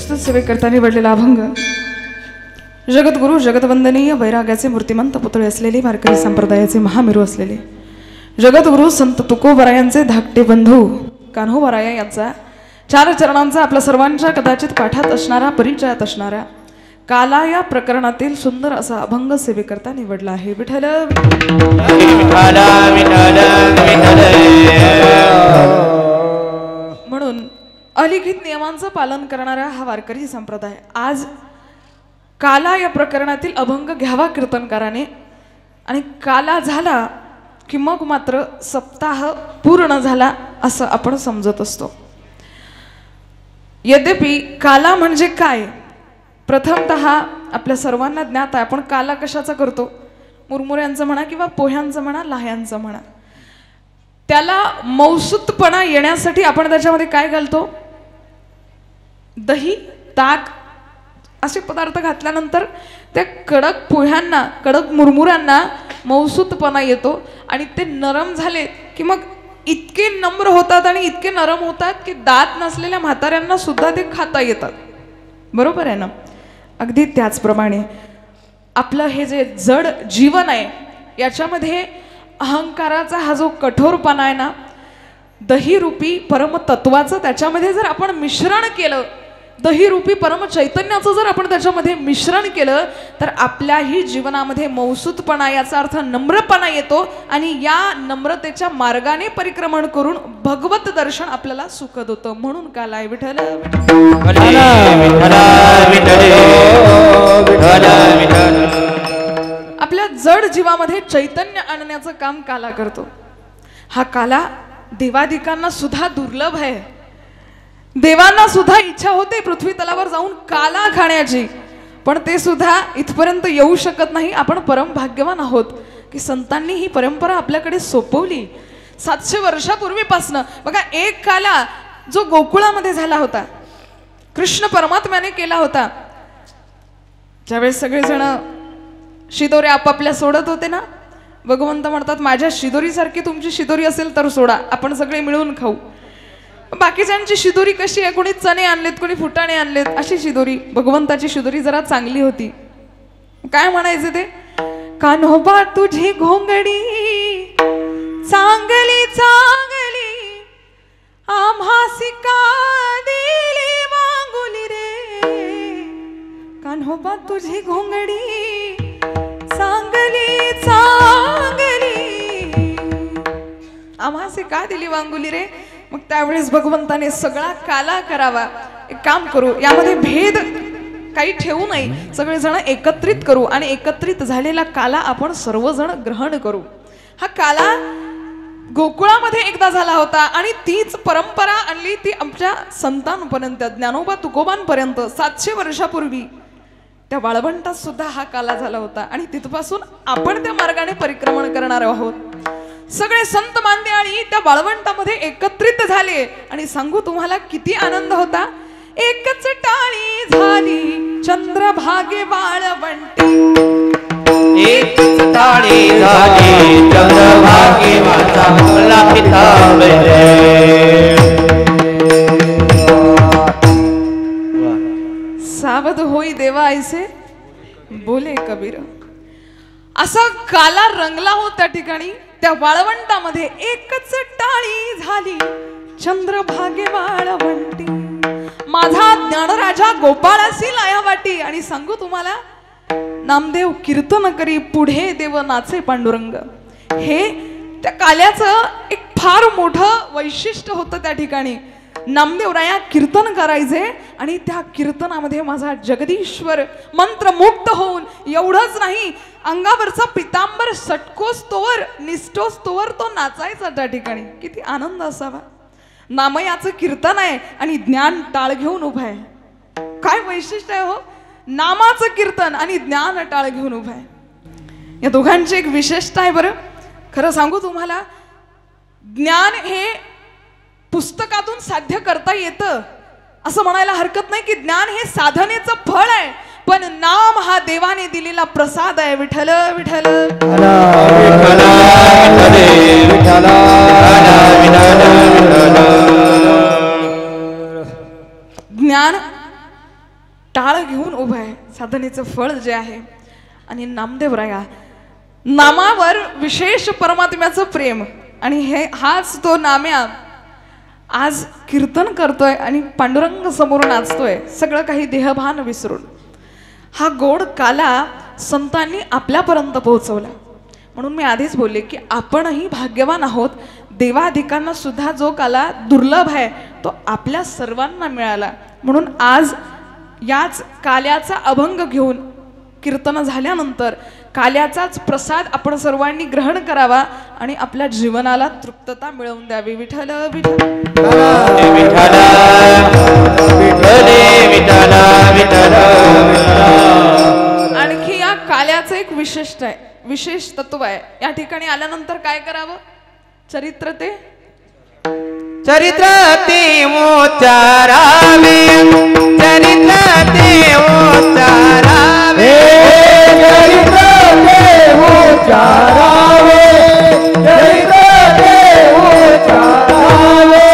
प्रस्तुत सेवेकरता निवडलेला अभंग जगद्गुरु जगतवंदनीय वैराग्याचे मूर्तिमंत पुतळे असलेले वारकरी संप्रदायाचे महामेरू असलेले जगद्गुरु संत तुकोबरायांचे धाकटे बंधू कान्होबराया यांचा 4 चरणांचा आपल्या सर्वांच्या कदाचित पाठात असणारा परिचयात असणारा काला या प्रकरणातील सुंदर असा अभंग सेवेकरता निवडला आहे। विठ्ठल म्हणून अलिखित नियमांचं पालन करणारा हा वारकरी संप्रदाय आज काला या प्रकरणातील अभंग घ्यावा कीर्तनकाराने आणि काला झाला की मग मात्र सप्ताह पूर्ण झाला असं आपण समजत असतो। यद्यपि काला म्हणजे काय प्रथमतः आपल्या सर्वांना ज्ञात आहे। आपण काला कशाचा करतो? मुरमुऱ्यांचं म्हणा किंवा पोह्यांचं म्हणा लाह्यांचं म्हणा, त्याला मौसूतपणा येण्यासाठी आपण त्याच्यामध्ये काय घालतो? दही ताक असे पदार्थ घातल्यानंतर त्या कडक पोह्यांना कडक मुरमुऱ्यांना मौसूतपणा येतो आणि ते नरम झाले की मग इतके नम्र होतात आणि इतके नरम होतात की दात नसलेल्या म्हाताऱ्यांना सुद्धा ते खाता येतात। बरोबर आहे ना? अगदी त्याचप्रमाणे आपलं हे जे जड जीवन आहे याच्यामध्ये अहंकाराचा हा जो कठोरपणा आहे ना, दही रूपी परमतत्वाचं त्याच्यामध्ये जर आपण मिश्रण केलं, दही रूपी परम चैतन्याचं जर आपण त्याच्यामध्ये मिश्रण केलं तर आपल्याही जीवनामध्ये मौसूतपणा याचा अर्थ नम्रपणा येतो आणि या नम्रतेच्या मार्गाने परिक्रमण करून भगवत दर्शन आपल्याला सुखद होतं। म्हणून काला आहे विठ्ठल आपल्या जड जीवामध्ये चैतन्य आणण्याचं काम काला करतो। हा काला देवादिकांना सुद्धा दुर्लभ आहे। देवांना सुद्धा इच्छा होते पृथ्वी तलावर जाऊन काला खाण्याची, पण ते सुद्धा इथपर्यंत येऊ शकत नाही। आपण परम भाग्यवान आहोत की संतांनी ही परंपरा आपल्याकडे सोपवली। 700 वर्षापूर्वीपासून बघा, एक काला जो गोकुळामध्ये झाला होता, कृष्ण परमात्म्याने केला होता। ज्यावेळेस सगळेजण शिदोरी आपापल्या सोडत होते ना, भगवंत म्हणतात माझ्या शिदोरीसारखी तुमची शिदोरी असेल तर सोडा, आपण सगळे मिळून खाऊ। बाकीच्यांची शिदोरी कशी आहे? कोणी चणे आणलेत, कोणी फुटाणे आणलेत, अशी शिदोरी। भगवंताची शिदोरी जरा चांगली होती। काय म्हणायचे ते? कान्होबा तुझी घोंगडी चांगली चांगली आम्हासी का दिली वांगुली रे, कान्होबा तुझी घोंगडी चांगली चांगली आम्हासी का दिली वांगुली रे। मग त्यावेळेस भगवंताने सगळा काला करावा। एक काम करू, यामध्ये भेद काही ठेवू नये, सगळेजण एकत्रित करू आणि एकत्रित झालेला काला आपण सर्वजण ग्रहण करू। हा काला गोकुळामध्ये एकदा झाला होता आणि तीच परंपरा आणली ती आमच्या संतांपर्यंत, ज्ञानोबा तुकोबांपर्यंत 700 वर्षापूर्वी त्या वाळवंटात सुद्धा हा काला झाला होता आणि तिथपासून आपण त्या मार्गाने परिक्रमण करणार आहोत। सगळे संत मांदियाळी त्या वाळवंटामध्ये एकत्रित झाले आणि सांगू तुम्हाला किती आनंद होता। एकच टाळी झाली चंद्रभागे वाळवंटी, एकच टाळी झाली चंद्रभागे सावध होई देवा ऐसे बोले कबीर। असा काला रंगला हो त्या ठिकाणी, त्या वाळवंटामध्ये एकच टाळी झाली चंद्रभागे वाळवंटी, माझा ज्ञानराजा गोपाळासी लाया वाटी। आणि सांगू तुम्हाला, नामदेव कीर्तन करी पुढे देव नाचे पांडुरंग, हे त्या काल्याचं एक फार मोठं वैशिष्ट्य होतं। त्या ठिकाणी नामदेवराया कीर्तन करायचे आणि त्या कीर्तनामध्ये माझा जगदीश्वर मंत्रमुग्ध होऊन, एवढंच नाही अंगावरचा पितांबर सटकोस्तोवर निष्ठोस्तोवर तो नाचायचा त्या ठिकाणी। किती आनंद असावा। नामयाचं कीर्तन आहे आणि ज्ञान टाळ घेऊन उभा आहे। काय वैशिष्ट्य आहे हो? नामाचं कीर्तन आणि ज्ञान टाळ घेऊन उभा आहे। या दोघांची एक विशेषता आहे बरं। खरं सांगू तुम्हाला, ज्ञान हे पुस्तकातून साध्य करता येतं असं म्हणायला हरकत नाही की ज्ञान हे साधनेचं फळ आहे, पण नाम हा देवाने दिलेला प्रसाद आहे। विठ्ठल विठ्ठल ज्ञान साधनेचं फळ जे आहे. आणि नामदेवराया नामावर विशेष परमात्म्याचं प्रेम आणि हाच तो नाम्या आज कीर्तन करतोय आणि पांडुरंग समोर नाचतोय, सगळं काही देहभान विसरून. हा गोड काला संतांनी आपल्यापर्यंत पोहोचवला. म्हणून मी आधीच बोलले की आपणही भाग्यवान आहोत. देवाधिकांना सुद्धा जो काला दुर्लभ आहे तो आपल्या सर्वांना मिळाला. म्हणून आज याच काल्याचा अभंग घेऊन कीर्तन झाल्यानंतर काल्याचाच प्रसाद आपण सर्वांनी ग्रहण करावा आणि आपल्या जीवनाला तृप्तता मिळवून द्यावी. विठ्ठल विठ्ठल आणखी या काल्याचं एक विशेष तत्व आहे. या ठिकाणी आल्यानंतर काय करावं? चरित्र ते उच्चारावे, चरित्र ते उच्चारावे, चरित्र ते उच्चारावे, चरित्र ते उच्चारावे.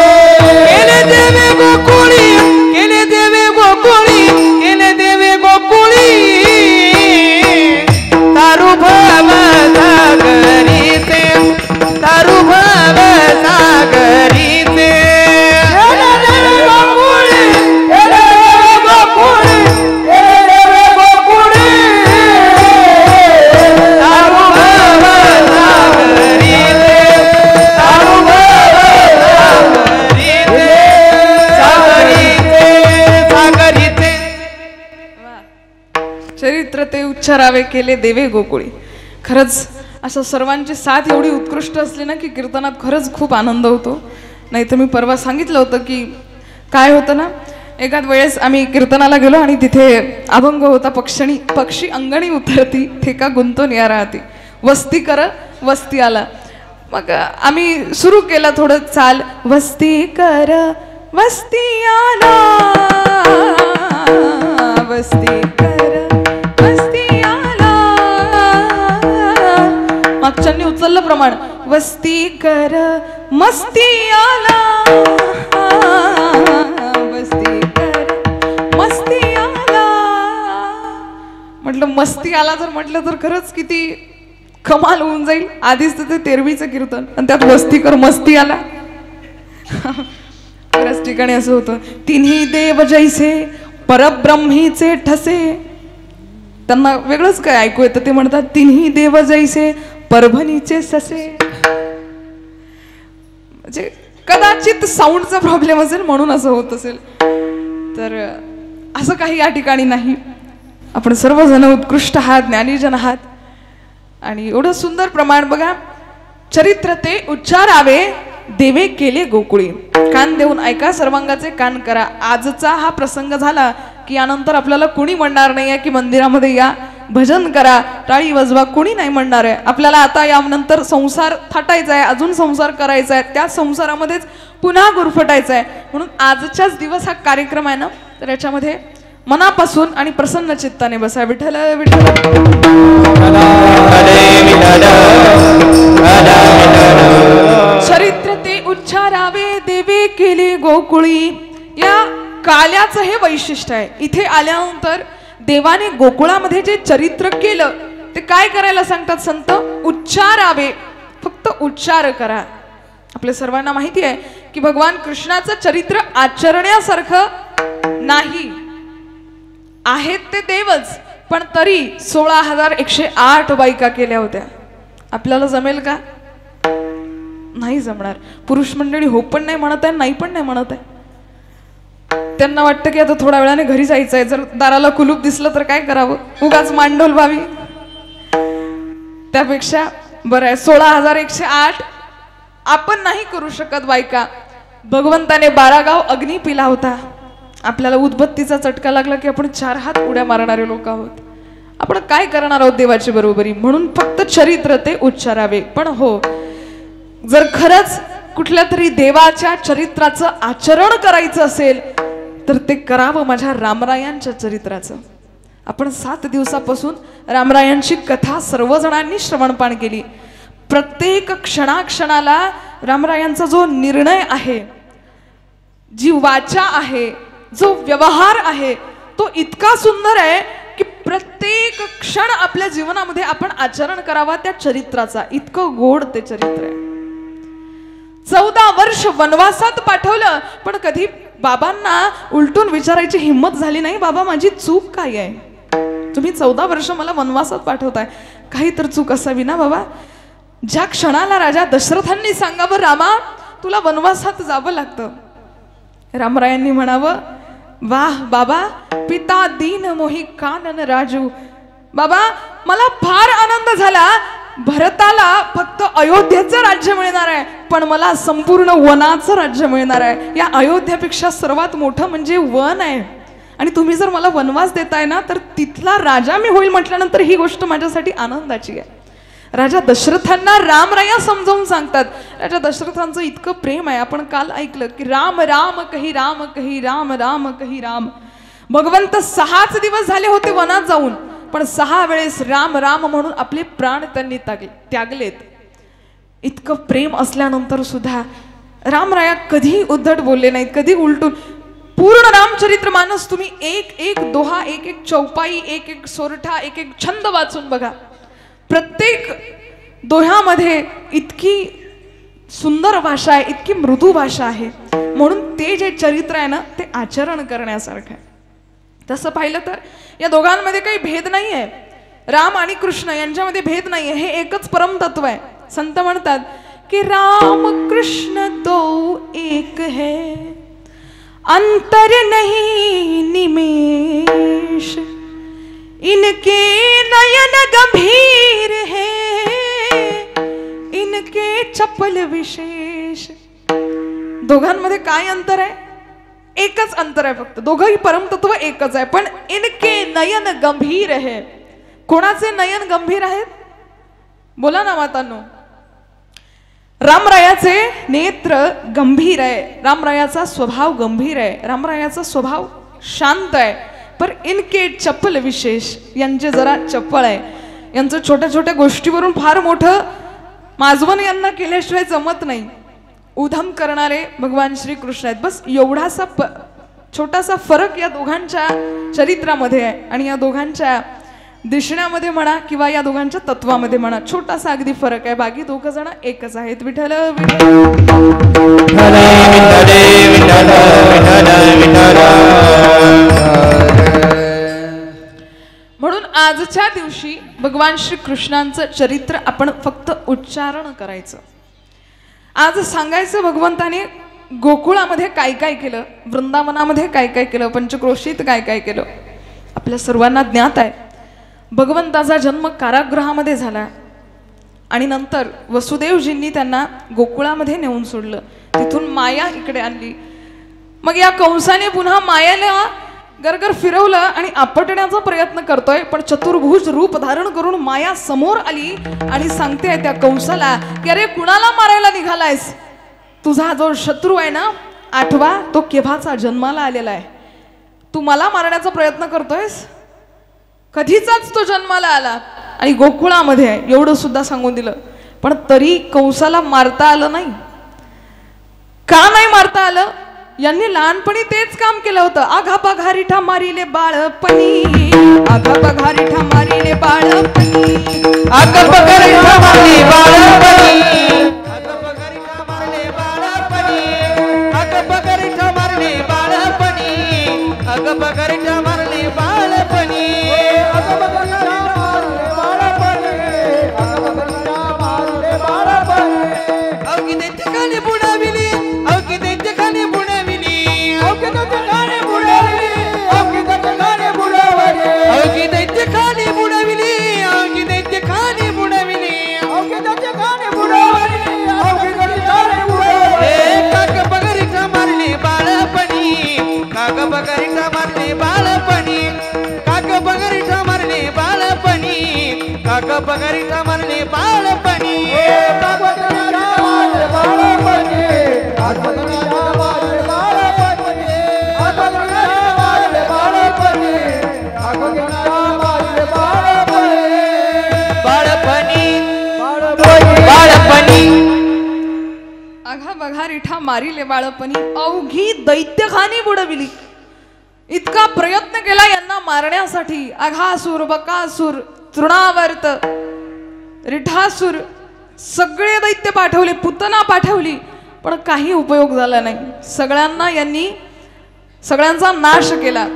केले देवे गोकुळी, केले देवे गोकुळी, केले देवे गोकुळी, तारू भाव सागरीचे, तारू भाव सागरीचे. चरित्र ते उच्चारावे, केले देवे गोकुळी. खरंच असं सर्वांची साथ एवढी उत्कृष्ट असली ना की कीर्तनात खरंच खूप आनंद होतो. नाही तर मी परवा सांगितलं होतं की काय होतं ना, एखाद वेळेस आम्ही कीर्तनाला गेलो आणि तिथे अभंग होता, पक्षी अंगणी उतरती ठेका गुंतून या राहती, वस्ती कर वस्ती आला. मग आम्ही सुरू केलं थोडं चाल, वस्ती कर वस्ती आला, वस्ती कर वस्ती आला. मागच्यांनी उचललं प्रमाण, वस्ती कर मस्ती आला, वस्ती कर मस्ती आला. म्हटलं मस्ती आला जर म्हटलं तर खरंच किती कमाल होऊन जाईल. आधीच तर ते तेरवीचं कीर्तन आणि त्यात वस्ती कर मस्ती आला. बऱ्याच ठिकाणी असं होतं, तिन्ही देव जैसे परब्रह्मीचे ठसे. त्यांना वेगळंच काय ऐकू येतं, ते म्हणतात तिन्ही देव जैसे परभणीचे ससे. म्हणजे कदाचित साऊंडचा प्रॉब्लेम असेल म्हणून असं होत असेल. तर असं काही या ठिकाणी नाही. आपण सर्वजण उत्कृष्ट आहात, ज्ञानीजन आहात. आणि एवढं सुंदर प्रमाण बघा, चरित्र ते उच्चारावे, देवे केले गोकुळी. कान देऊन ऐका, सर्वांगाचे कान करा. आजचा हा प्रसंग झाला की यानंतर आपल्याला कुणी म्हणणार नाही आहे की मंदिरामध्ये या, भजन करा, टाळी वाजवा, कुणी नाही म्हणणार आहे. आपल्याला आता यानंतर संसार थाटायचा आहे, अजून संसार करायचा आहे, त्या संसारामध्येच पुन्हा गुरफटायचं आहे. म्हणून आजच्याच दिवस हा कार्यक्रम आहे ना, तर याच्यामध्ये मनापासून आणि प्रसन्न चित्ताने बसा. विठ्ठल विठ्ठल चरित्र ते उच्चारावे, देवे केले गोकुळी. या काल्याचं हे वैशिष्ट्य आहे. इथे आल्यानंतर देवाने गोकुळामध्ये जे चरित्र केलं ते काय करायला सांगतात संत? उच्चारावे, फक्त उच्चार करा. आपल्या सर्वांना माहिती आहे की भगवान कृष्णाचं चरित्र आचरण्यासारखं नाही. आहेत ते देवच, पण तरी 16,108 बायका केल्या होत्या. आपल्याला जमेल का? नाही जमणार. पुरुष मंडळी हो पण नाही म्हणत आहे, नाही पण नाही म्हणत आहे. त्यांना वाटतं की आता थोड्या वेळाने घरी जायचं आहे. जर दाराला कुलूप दिसलं तर काय करावं, उगाच मांडोल व्हावी. त्यापेक्षा बरं आहे 16,108 आपण नाही करू शकत बायका. भगवंताने 12 गाव अग्नी पिला होता. आपल्याला उदबत्तीचा चटका लागला की आपण 4 हात उड्या मारणारे लोक आहोत. आपण काय करणार आहोत देवाची बरोबरी? म्हणून फक्त चरित्र ते उच्चारावे. पण हो, जर खरंच कुठल्या तरी देवाच्या चरित्राचं आचरण करायचं असेल तर ते करावं माझ्या रामरायांच्या चरित्राचं. आपण 7 दिवसापासून रामरायांची कथा सर्वजणांनी श्रवणपान केली. प्रत्येक क्षणाक्षणाला रामरायांचा जो निर्णय आहे, जी वाचा आहे, जो व्यवहार आहे, तो इतका सुंदर आहे की प्रत्येक क्षण आपल्या जीवनामध्ये आपण आचरण करावा त्या चरित्राचा. इतकं गोड ते चरित्र आहे. 14 वर्ष वनवासात पाठवलं, पण कधी बाबांना उलटून विचारायची हिंमत झाली नाही, बाबा माझी चूक काय आहे? तुम्ही 14 वर्ष मला वनवासात पाठवताय, काही तर चूक असावी ना बाबा. ज्या क्षणाला राजा दशरथांनी सांगावं रामा तुला वनवासात जावं लागतं, रामरायांनी म्हणावं वाह बाबा पिता दीन मोही कानन राजू. बाबा मला फार आनंद झाला, भरताला फक्त अयोध्येचं राज्य मिळणार आहे, पण मला संपूर्ण वनाचं राज्य मिळणार आहे. या अयोध्येपेक्षा सर्वात मोठं म्हणजे वन आहे, आणि तुम्ही जर मला वनवास देताय ना तर तिथला राजा मी होईल म्हटल्यानंतर ही गोष्ट माझ्यासाठी आनंदाची आहे. राजा दशरथांना रामराया समजावून सांगतात. राजा दशरथांचं इतकं प्रेम आहे. आपण काल ऐकलं की राम राम कही राम कही राम राम कही राम. भगवंत 6च दिवस झाले होते वनात जाऊन, पण 6 वेळेस राम राम म्हणून आपले प्राण त्यांनी त्यागलेत. इतकं प्रेम असल्यानंतर सुद्धा रामराया कधी उद्धट बोलले नाहीत, कधी उलटून. पूर्ण रामचरित्र मानस तुम्ही एक एक दोहा, एक एक चौपाई, एक एक सोरठा, एक एक छंद वाचून बघा. प्रत्येक दोह्यामध्ये इतकी सुंदर भाषा आहे, इतकी मृदू भाषा आहे. म्हणून ते जे चरित्र आहे ना ते आचरण करण्यासारखं आहे. तसं पाहिलं तर या दोघांमध्ये काही भेद नाही आहे. राम आणि कृष्ण यांच्यामध्ये भेद नाही आहे, हे एकच परमतत्व आहे. संत म्हणतात की राम कृष्ण दो एक है, अंतर नहीं निमेष, इनके नयन गंभीर है, इनके चपल विशेष. दोघांमध्ये काय अंतर आहे? एकच अंतर आहे फक्त. दोघंही परमतत्व एकच आहे, पण इनके नयन गंभीर है. कोणाचे नयन गंभीर आहेत? बोला ना मातांनो. रामरायाचे नेत्र गंभीर आहे, रामरायाचा स्वभाव गंभीर आहे, रामरायाचा स्वभाव शांत आहे. पर इनके चपल विशेष, यांचे जरा चपळ आहे. यांचं छोट्या छोट्या गोष्टीवरून फार मोठं माजवण यांना केल्याशिवाय जमत नाही. उधम करणारे भगवान श्री कृष्ण आहेत. बस एवढासा छोटासा फरक या दोघांच्या चरित्रामध्ये आहे, आणि या दोघांच्या दिसण्यामध्ये म्हणा किंवा या दोघांच्या तत्वामध्ये म्हणा छोटासा अगदी फरक आहे. बाकी दोघ जण एकच आहेत. विठ्ठल म्हणून आजच्या दिवशी भगवान श्री कृष्णांचं चरित्र आपण फक्त उच्चारण करायचं. आज सांगायचं भगवंताने गोकुळामध्ये काय काय केलं, वृंदावनामध्ये काय काय केलं, पंचक्रोशीत काय काय केलं. आपल्या सर्वांना ज्ञात आहे भगवंताचा जन्म कारागृहामध्ये झाला, आणि नंतर वसुदेवजींनी त्यांना गोकुळामध्ये नेऊन सोडलं. तिथून माया इकडे आणली. मग या कंसाने पुन्हा मायाला गरगर फिरवलं आणि आपटण्याचा प्रयत्न करतोय, पण चतुर्भुज रूप धारण करून माया समोर आली आणि सांगते त्या कंसाला की अरे कुणाला मारायला निघालायस? तुझा जो शत्रू आहे ना 8वा, तो केव्हाचा जन्माला आलेला आहे. तू मला मारण्याचा प्रयत्न करतोयस? कधीचाच तो जन्माला आला आणि गोकुळामध्ये आहे, एवढं सुद्धा सांगून दिलं. पण तरी कंसाला मारता आलं नाही. का नाही मारता आलं? यांनी लहानपणी तेच काम केलं होतं. आघा पघारीठा मारिले बाळपणी, आघा पघारीठा मारिले बाळपणी, आघा पघारीठा मारिले बाळपणी, आघा पघारीठा मारिले बाळपणी, आघा पघारीठा मारिले बाळपणी, आघा पघारीठा मारिले बाळपणी, आघा पघारीठा मारिले बाळपणी, आघा पघारीठा मारिले बाळपणी. अवघी त्यांच्या खाली बुडाविली, अवघी त्यांच्या खाली बुडाविली, अवघी त्यांच्या खाली बुडाविली, अवघी त्यांच्या खाली बुडावली, अवघी त्यांच्या खाली बुडाविली, अवघी त्यांच्या खाली बुडाविली, अवघी त्यांच्या खाली बुडावली, अवघी त्यांच्या खाली बुडावली. काका पगारीठा मारली बाळपणी, काका पगारीठा मारली बाळपणी, काका पगारीठा मारली बाळपणी, काका पगारीठा मारली बाळपणी, आघा बघा रिठा मारिले बाळपणी, अवघी दैत्यखानी बुडविली. इतका प्रयत्न केला यांना मारण्यासाठी. अघासूर, बकासूर, तृणावर्त, रिठासूर सगळे दैत्य पाठवले, पुतना पाठवली, पण काही उपयोग झाला नाही. सगळ्यांचा नाश केला.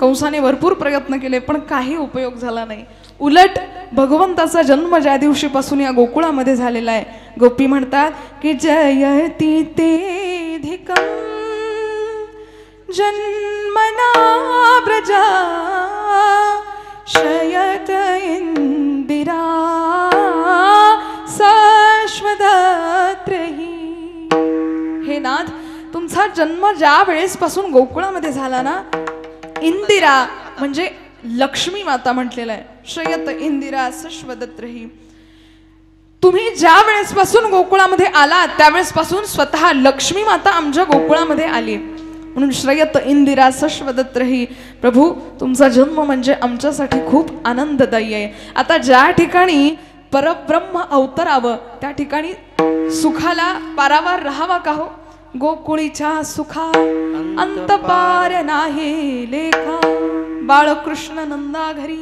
कंसाने भरपूर प्रयत्न केले पण काही उपयोग झाला नाही. उलट भगवंताचा जन्म ज्या दिवशीपासून या गोकुळामध्ये झालेला आहे, गोपी म्हणतात की जयती ते धिकं जन्मना व्रजा शयत इंदिरा शाश्वतत्रही. हे नाथ, तुमचा जन्म ज्या वेळेसपासून गोकुळामध्ये झाला ना, इंदिरा म्हणजे लक्ष्मी माता म्हटलेलं आहे. शयत इंदिरा शाश्वतत्रही. तुम्ही ज्या वेळेसपासून गोकुळामध्ये आलात त्यावेळेसपासून स्वतः लक्ष्मी माता आमच्या गोकुळामध्ये आली. म्हणून श्रयत इंदिरा शाश्वतत्रही. प्रभू, तुमचा जन्म म्हणजे आमच्यासाठी खूप आनंददायी आहे. आता ज्या ठिकाणी परब्रह्म अवतरावं त्या ठिकाणी सुखाला पारावार राहावा का हो? गोकुळीच्या सुखा अंतपार नाही लेखा. बाळकृष्ण नंदा घरी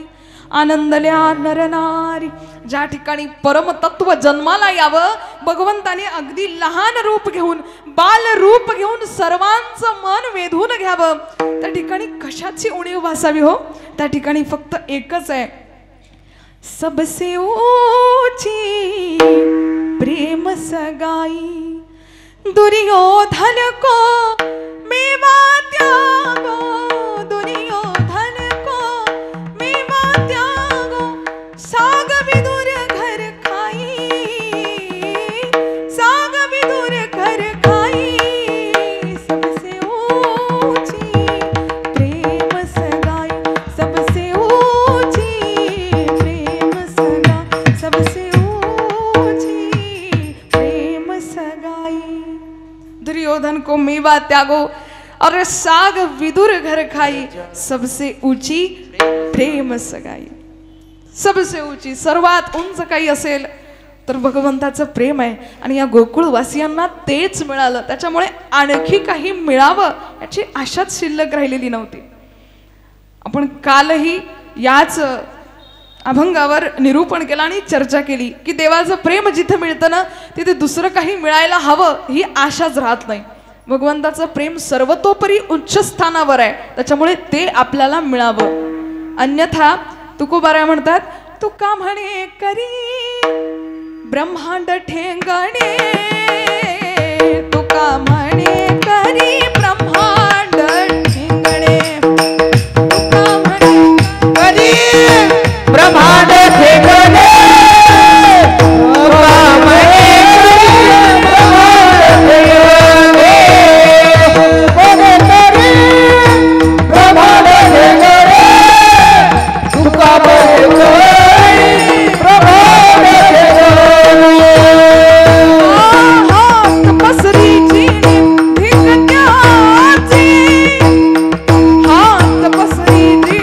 आनंदल्या नरनारी. ज्या ठिकाणी परमतत्व जन्माला यावं, भगवंताने अगदी लहान रूप घेऊन, बाल रूप घेऊन सर्वांचं मन वेधून घ्यावं, त्या ठिकाणी कशाची उणीव भासावी हो? त्या ठिकाणी फक्त एकच आहे, सबसे ऊंची प्रेम सगाई. दुर्योधन को मेवा त्यागो, दुर्योधन को मेवा त्यागो, साग विदुर घर खाई, साग विदुर घर खाई. सबसे ऊंची प्रेम सगाई, सबसे ऊंची प्रेम सगाई, सबसे ऊंची प्रेम सगाई. दुर्योधन को मेवा त्यागो और साग विदुर घर खाई, सबसे ऊंची प्रेम सगाई. सबसे ऊंची, सर्वात उंच काही असेल तर भगवंताचं प्रेम आहे. आणि या गोकुळवासियांना तेच मिळालं, त्याच्यामुळे आणखी काही मिळावं याची आशाच शिल्लक राहिलेली नव्हती. आपण कालही याच अभंगावर निरूपण केलं आणि चर्चा केली की देवाचं प्रेम जिथे मिळतं ना, तिथे दुसरं काही मिळायला हवं ही आशाच राहत नाही. भगवंताचं प्रेम सर्वतोपरी उच्च स्थानावर आहे, त्याच्यामुळे ते आपल्याला मिळावं. अन्यथा तुकोबाराय म्हणतात, तुका म्हणे करी ब्रह्मांड ठेंगणे, तुका म्हणे करी ब्रह्मांड ठेंगणे, तुका म्हणे करी ब्रह्मांड ठेंगणे, तुका म्हणे करी ब्रह्मांड ठेंगणे, करी ब्रह्मांड ठेंगणे, तुका म्हणे करी ब्रह्मांड ठेंगणे. हात पसरीची धिकत्याची, हात पसरीची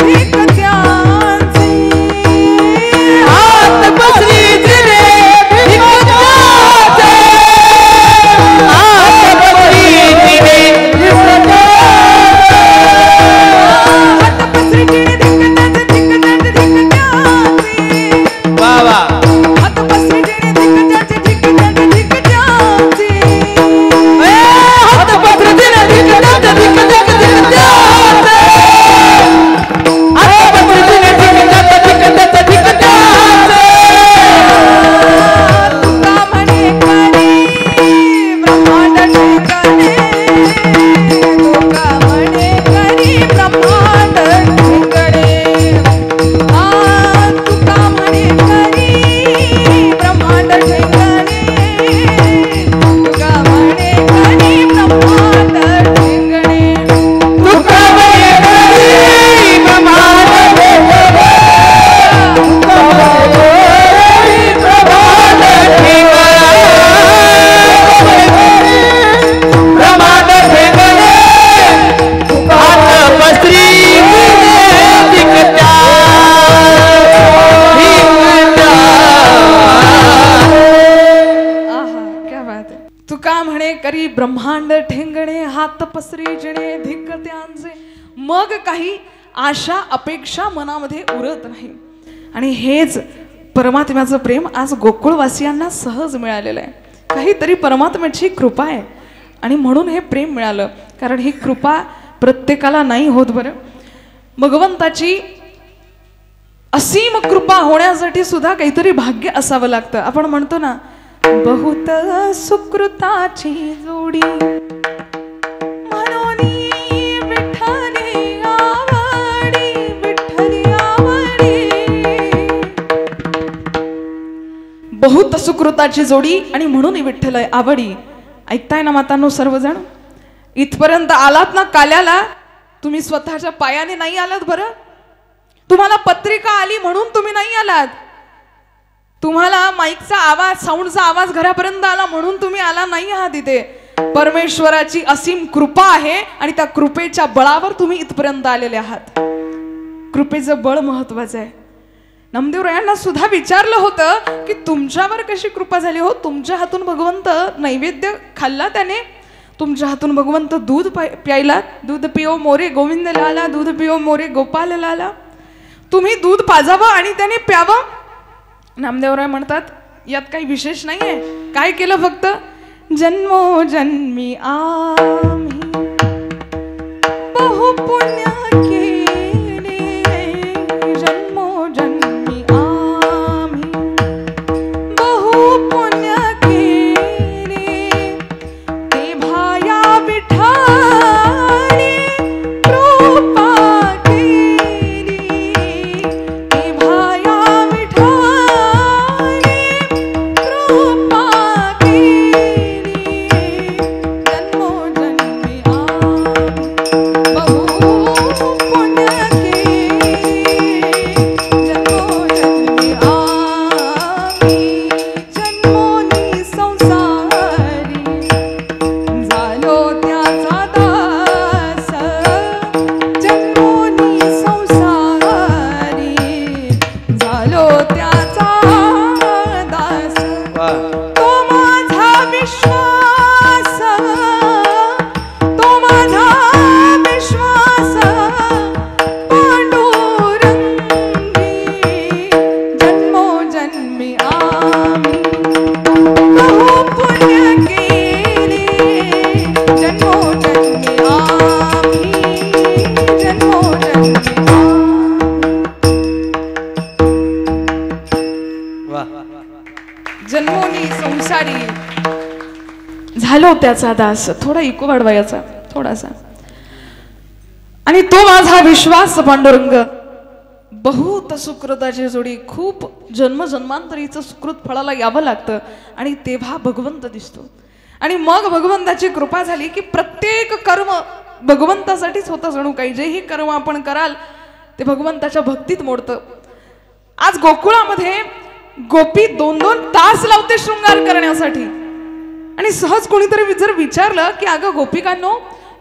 धिकत्याची, हात पसरीची रे धिकत्याची, हात पसरीची रे धिकत्याची, हात पसरीची धिकत्याची, धिकत्याची. वा वा. हात पसरीची धिकत्याची, धिकत्याची, धिकत्याची. हात पसरीची रे धिकत्याची, धिकत्याची, धिकत्याची, हात पसरीची रे धिकत्याची, धिकत्याची, धिकत्याची. तुका म्हणे करी ब्रह्मांड ठेंगणे, तुका म्हणे करी ब्रह्मांड ठेंगणे. तुका म्हणे करी ब्रह्मांड ठेंगणे, तुका म्हणे करी ब्रह्मांड ठेंगणे. तुका म्हणे करी ब्रह्मांड ठेंगणे, तुका म्हणे करी ब्रह्मांड ठेंगणे, ब्रह्मांड ठेंगणे, हात पसरीची रे धिकत्याची, धिकत्याची. आहा, क्या बात है. तुका म्हणे करी ब्रह्मांड ठेंगणे, हात पसरी जिणे धिकत्यांचे. मग काही आशा अपेक्षा मनामध्ये उरत नाही. आणि हेच परमात्म्याचं प्रेम आज गोकुळवासियांना सहज मिळालेलं आहे. काहीतरी परमात्म्याची कृपा आहे आणि म्हणून हे प्रेम मिळालं. कारण ही कृपा प्रत्येकाला नाही होत बरं. भगवंताची असीम कृपा होण्यासाठी सुद्धा काहीतरी भाग्य असावं लागतं. आपण म्हणतो ना, बहुत सुकृताची जोडी म्हणून विठ्ठली आवडी, विठ्ठली आवडी. बहुत सुकृताची जोडी आणि म्हणून विठ्ठल आवडी. ऐकताय ना मातांनो सर्वजण? इथपर्यंत आलात ना काल्याला? तुम्ही स्वतःच्या पायाने नाही आलात बरं. तुम्हाला पत्रिका आली म्हणून तुम्ही नाही आलात. तुम्हाला माईकचा आवाज, साऊंडचा आवाज घरापर्यंत आला म्हणून तुम्ही आला नाही आहात इथे. परमेश्वराची असीम कृपा आहे आणि त्या कृपेच्या बळावर तुम्ही इथपर्यंत आलेले आहात. कृपेचं बळ महत्वाचं आहे. नामदेवरायांना सुद्धा विचारलं होतं की तुमच्यावर कशी कृपा झाली हो? तुमच्या हातून भगवंत नैवेद्य खाल्ला त्याने, तुमच्या हातून भगवंत दूध प्यायला. दूध पिओ मोरे गोविंद लाला, दूध पिओ मोरे गोपाल लाला. तुम्ही दूध पाजावं आणि त्याने प्यावं. नामदेवराय म्हणतात यात काही विशेष नाहीये. काय केलं फक्त? जन्मोजन्मी आम्ही बहु पुण्य केले, जन्मोजन्मी आम्ही बहु पुण्य केले. ते भाया विठाने कृपा केली, ते भाया विठाने कृपा केली. जन्मोजन्मी आम्ही बहु पुण्य केले, जन्मोजन्मी आम्ही जन्मोनी संसारी झालो त्याचा दास. जन्मोनी संसारी झालो त्याचा दास. तो माझा विश्वास, तो माझा विश्वास पांडुरंगी. जन्मोजन्मी आम्ही बहु पुण्य केले, जन्मोजन्मी आम्ही जन्मोजन्मी जन्मोनी संसारी झालो त्याचा दास. थोडा इको वाढवायचा थोडासा. आणि तो माझा विश्वास पांडुरंग. बहुत सुकृताची जोडी. खूप जन्मजन्मांतरीचं सुकृत फळाला यावं लागतं आणि तेव्हा भगवंत दिसतो. आणि मग भगवंताची कृपा झाली की प्रत्येक कर्म भगवंतासाठीच होतं. जणू काही जेही कर्म आपण कराल ते भगवंताच्या भक्तीत मोडतं. आज गोकुळामध्ये गोपी 2-2 तास लावते शृंगार करण्यासाठी. आणि सहज कोणीतरी जर विचारलं की अगं गोपिकांनो,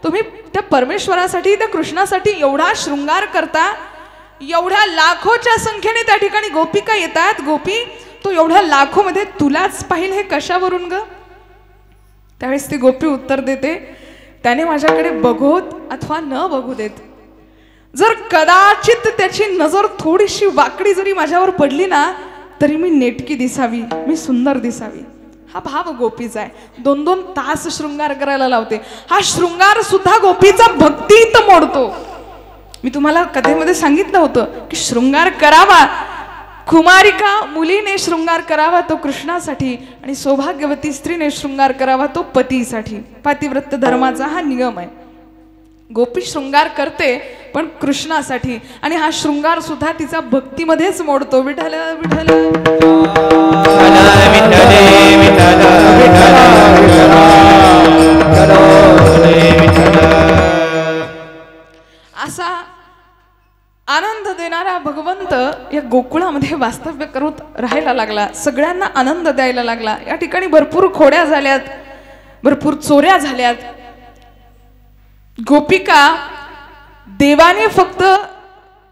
तुम्ही त्या परमेश्वरासाठी, त्या कृष्णासाठी एवढा शृंगार करता, एवढ्या लाखोच्या संख्येने त्या ठिकाणी गोपिका येतात, गोपी तू एवढ्या लाखोमध्ये तुलाच पाहिल हे कशावरून ग? त्यावेळेस ती गोपी उत्तर देते, त्याने माझ्याकडे बघोत अथवा न बघू देत, जर कदाचित त्याची नजर थोडीशी वाकडी जरी माझ्यावर पडली ना तरी मी नेटकी दिसावी, मी सुंदर दिसावी. हा भाव गोपीचा आहे. 2-2 तास शृंगार करायला लावते. हा शृंगार सुद्धा गोपीचा भक्तीत मोडतो. मी तुम्हाला कथेमध्ये सांगितलं होतं की शृंगार करावा, कुमारिका मुलीने शृंगार करावा तो कृष्णासाठी आणि सौभाग्यवती स्त्रीने शृंगार करावा तो पतीसाठी. पातिव्रत्य धर्माचा हा नियम आहे. गोपी शृंगार करते पण कृष्णासाठी आणि हा शृंगार सुद्धा तिचा भक्तीमध्येच मोडतो. विठ्ठल विठ्ठल असा आनंद देणारा भगवंत या गोकुळामध्ये वास्तव्य करत राहायला लागला. सगळ्यांना आनंद द्यायला लागला. या ठिकाणी भरपूर खोड्या झाल्यात, भरपूर चोऱ्या झाल्यात. गोपिका देवाने फक्त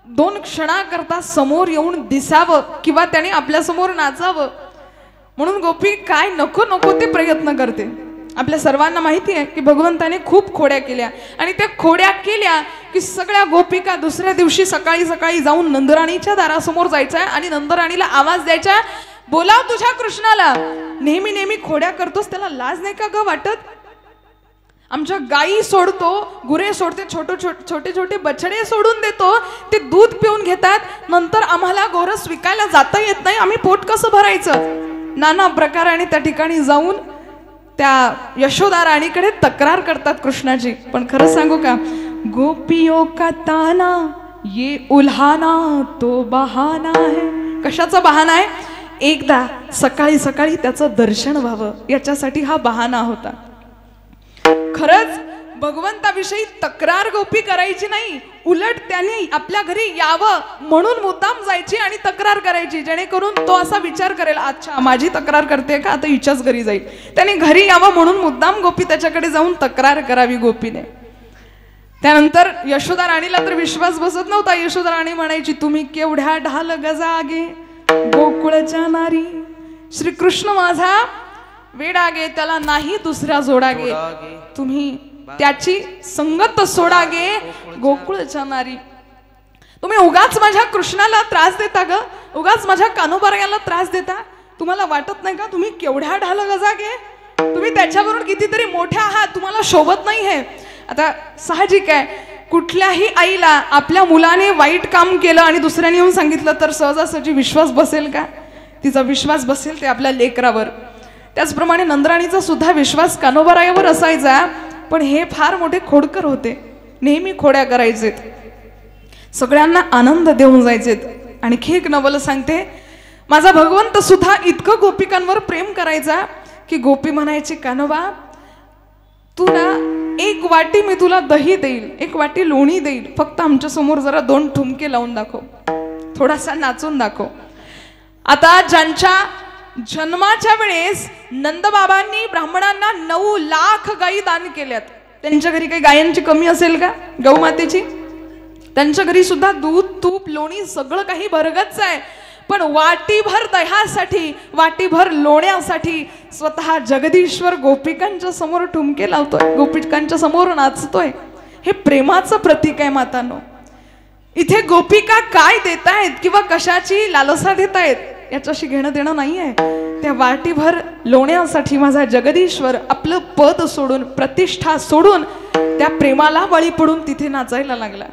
2 क्षणाकरता समोर येऊन दिसावं किंवा त्याने आपल्या समोर नाचावं म्हणून गोपी काय नको नको ते प्रयत्न करते. आपल्या सर्वांना माहिती आहे की भगवंताने खूप खोड्या केल्या आणि त्या खोड्या केल्या की सगळ्या गोपिका दुसऱ्या दिवशी सकाळी सकाळी जाऊन नंदराणीच्या दारासमोर जायचं आहे आणि नंदराणीला आवाज द्यायचा, बोलाव तुझ्या कृष्णाला. नेहमी नेहमी खोड्या करतोस, त्याला लाज नाही का ग वाटत? आमच्या गायी सोडतो, गुरे सोडते, छोटे छोटे बछडे सोडून देतो, ते दूध पिऊन घेतात, नंतर आम्हाला गोरस विकायला जाता येत नाही, आम्ही पोट कसं भरायचं? नाना प्रकाराने त्या ठिकाणी जाऊन त्या यशोदा राणीकडे तक्रार करतात कृष्णाची. पण खरं सांगू का, गोपियों का ताना ये उल्हाना तो बहाना है. कशाचा बहाना आहे? एकदा सकाळी सकाळी त्याचं दर्शन व्हावं याच्यासाठी हा बहाना होता. खरंच भगवंताविषयी तक्रार गोपी करायची नाही, उलट त्याने आपल्या घरी यावं म्हणून मुद्दाम जायची आणि तक्रार करायची, जेणेकरून तो असा विचार करेल, अच्छा माझी तक्रार करते का, आता हिच्याच घरी जाईल. त्याने घरी यावं म्हणून मुद्दाम गोपी त्याच्याकडे जाऊन तक्रार करावी गोपीने. त्यानंतर यशोदा राणीला तर विश्वास बसत नव्हता. यशोदा राणी म्हणायची, तुम्ही केवढ्या ढाल गजागे गोकुळच्या नारी, श्रीकृष्ण माझा वेडागे, त्याला नाही दुसरा जोडागे, तुम्ही त्याची संगत सोडागे गोकुळच्या नारी. तुम्ही उगाच माझ्या कृष्णाला त्रास देता ग, उगाच माझ्या कानोबारायाला त्रास देता. तुम्हाला वाटत नाही का तुम्ही केवढ्या ढाल गजागे, तुम्ही त्याच्यावरून कितीतरी मोठ्या आहात, तुम्हाला शोभत नाही हे. आता साहजिक आहे, कुठल्याही आईला आपल्या मुलाने वाईट काम केलं आणि दुसऱ्याने येऊन सांगितलं तर सहजासहजी विश्वास बसेल का? तिचा विश्वास बसेल ते आपल्या लेकरावर. त्याचप्रमाणे नंदराणीचा सुद्धा विश्वास कानोबारायावर असायचा, पण हे फार मोठे खोडकर होते, नेहमी खोड्या करायचेत, सगळ्यांना आनंद देऊन जायचेत. आणखी एक नवल सांगते, माझा भगवंत सुद्धा इतकं गोपिकांवर प्रेम करायचा की गोपी म्हणायची, कानोबा तू ना एक वाटी मी तुला दही देईल, एक वाटी लोणी देईल, फक्त आमच्या समोर जरा 2 ठुमके लावून दाखव, थोडासा नाचून दाखव. आता ज्यांच्या जन्माच्या वेळेस नंदबाबांनी ब्राह्मणांना 9 लाख गायी दान केल्यात, त्यांच्या घरी काही गायांची कमी असेल का? गौमातेची. त्यांच्या घरी सुद्धा दूध तूप लोणी सगळं काही भरगच्च आहे, पण वाटीभर दह्यासाठी, वाटीभर लोण्यासाठी स्वतः जगदीश्वर गोपिकांच्या समोर ठुमके लावतोय, गोपिकांच्या समोर नाचतोय. हे प्रेमाचं प्रतीक आहे मातांनो. इथे गोपिका काय देतायत किंवा कशाची लालसा देतायत याच्याशी घेणं देणं नाही आहे. त्या वाटीभर लोण्यासाठी माझा जगदीश्वर आपलं पद सोडून, प्रतिष्ठा सोडून त्या प्रेमाला बळी पडून तिथे नाचायला लागला.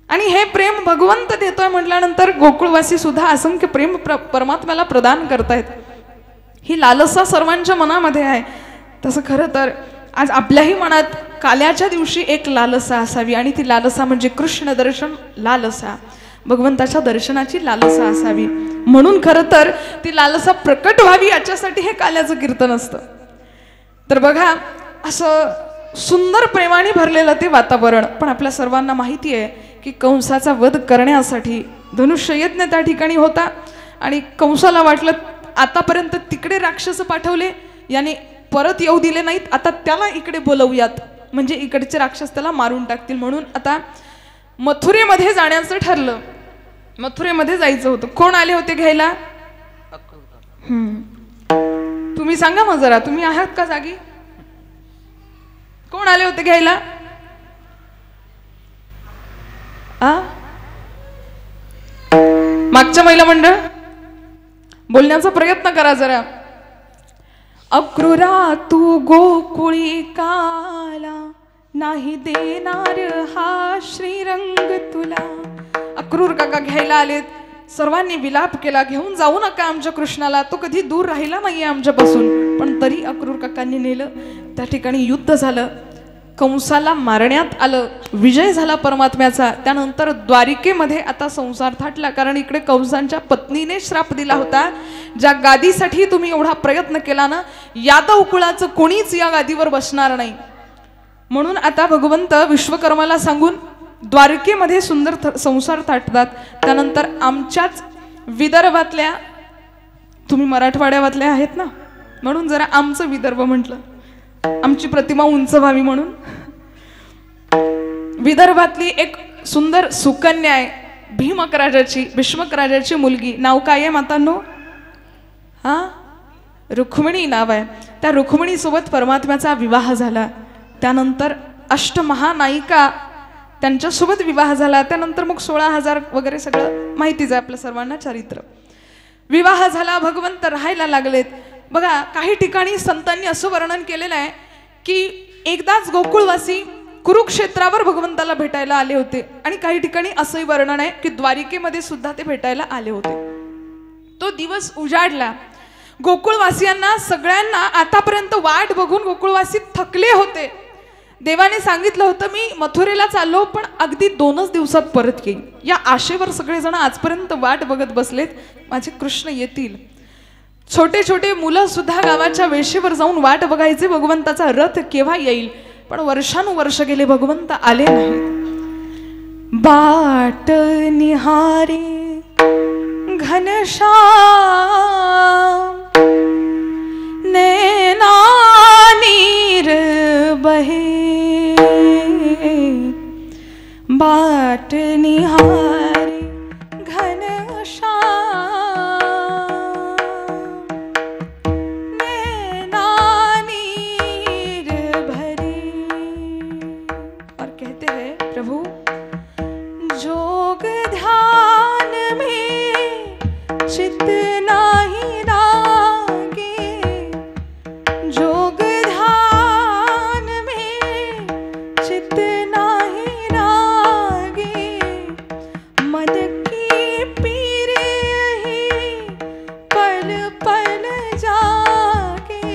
आणि हे प्रेम भगवंत देतोय म्हटल्यानंतर गोकुळवासी सुद्धा असंख्य प्रेम परमात्म्याला प्रदान करतायत. ही लालसा सर्वांच्या मनामध्ये आहे. तसं खरं तर आज आपल्याही मनात काल्याच्या दिवशी एक लालसा असावी, आणि ती लालसा म्हणजे कृष्ण दर्शन लालसा, भगवंताच्या दर्शनाची लालसा असावी. म्हणून खरं तर ती लालसा प्रकट व्हावी याच्यासाठी हे काल्याचं कीर्तन असतं. तर बघा, असं सुंदर प्रेमाने भरलेलं ते वातावरण. पण आपल्या सर्वांना माहिती आहे की कंसाचा वध करण्यासाठी धनुष्य यज्ञ त्या ठिकाणी होता, आणि कंसाला वाटलं आतापर्यंत तिकडे राक्षस पाठवले, याने परत येऊ दिले नाहीत, आता त्याला इकडे बोलवूयात, म्हणजे इकडचे राक्षस त्याला मारून टाकतील. म्हणून आता मथुरेमध्ये जाण्याचं ठरलं. मथुरेमध्ये जायचं होतं. कोण आले होते घ्यायला? तुम्ही सांगा मग जरा, तुम्ही आहात का जागी? कोण आले होते घ्यायला? मागच्या महिला मंडळ बोलण्याचा प्रयत्न करा जरा. अक्रूरा तू गोकुळी काला, नाही देणार हा श्रीरंग तुला. अक्रूर काका घ्यायला आलेत. सर्वांनी विलाप केला, घेऊन जाऊ नका आमच्या कृष्णाला, तो कधी दूर राहिला नाहीये आमच्यापासून. पण तरी अक्रूर काकांनी नेलं. त्या ठिकाणी युद्ध झालं, कंसाला मारण्यात आलं, विजय झाला परमात्म्याचा. त्यानंतर द्वारिकेमध्ये आता संसार थाटला, कारण इकडे कंसांच्या पत्नीने श्राप दिला होता, ज्या गादीसाठी तुम्ही एवढा प्रयत्न केला ना, यादव कुळाचं कोणीच या गादीवर बसणार नाही. म्हणून आता भगवंत विश्वकर्माला सांगून द्वारकेमध्ये सुंदर संसार थाटतात. त्यानंतर आमच्याच विदर्भातल्या, तुम्ही मराठवाड्यातल्या आहेत ना, म्हणून जरा आमचं विदर्भ म्हटलं, आमची प्रतिमा उंच व्हावी म्हणून. विदर्भातली एक सुंदर सुकन्या आहे, भीमक राजाची, भीष्मक राजाची मुलगी. नाव काय आहे मातांनो? रुक्मिणी नाव आहे. त्या रुक्मिणी सोबत परमात्म्याचा विवाह झाला. त्यानंतर अष्टमहानायिका त्यांच्यासोबत विवाह झाला. त्यानंतर मग 16,000 वगैरे सगळं माहितीच आहे आपल्या सर्वांना चरित्र. विवाह झाला, भगवंत राहायला लागलेत. बघा काही ठिकाणी संतांनी असं वर्णन केलेलं आहे की एकदाच गोकुळवासी कुरुक्षेत्रावर भगवंताला भेटायला आले होते आणि काही ठिकाणी असंही वर्णन आहे की द्वारिकेमध्ये सुद्धा ते भेटायला आले होते. तो दिवस उजाडला. गोकुळवासियांना सगळ्यांना आतापर्यंत वाट बघून गोकुळवासी थकले होते. देवाने सांगितलं होतं मी मथुरेला चाललो पण अगदी 2च दिवसात परत येईल. या आशेवर सगळेजण आजपर्यंत वाट बघत बसलेत, माझे कृष्ण येतील. छोटे छोटे मुलं सुद्धा गावाच्या वेशीवर जाऊन वाट बघायचे भगवंताचा रथ केव्हा येईल. पण वर्षानुवर्ष गेले, भगवंत आले नाहीत. बाट निहारी घनश्याम नैना नीर बहे, बाट निहारी घनश्याम नैना नीर भरे. और कहते हैं प्रभु जोग ध्यान में चित नाही लागे, जोग ध्यान में चित नाही लागे, मद की पीर ही पल पल जागे,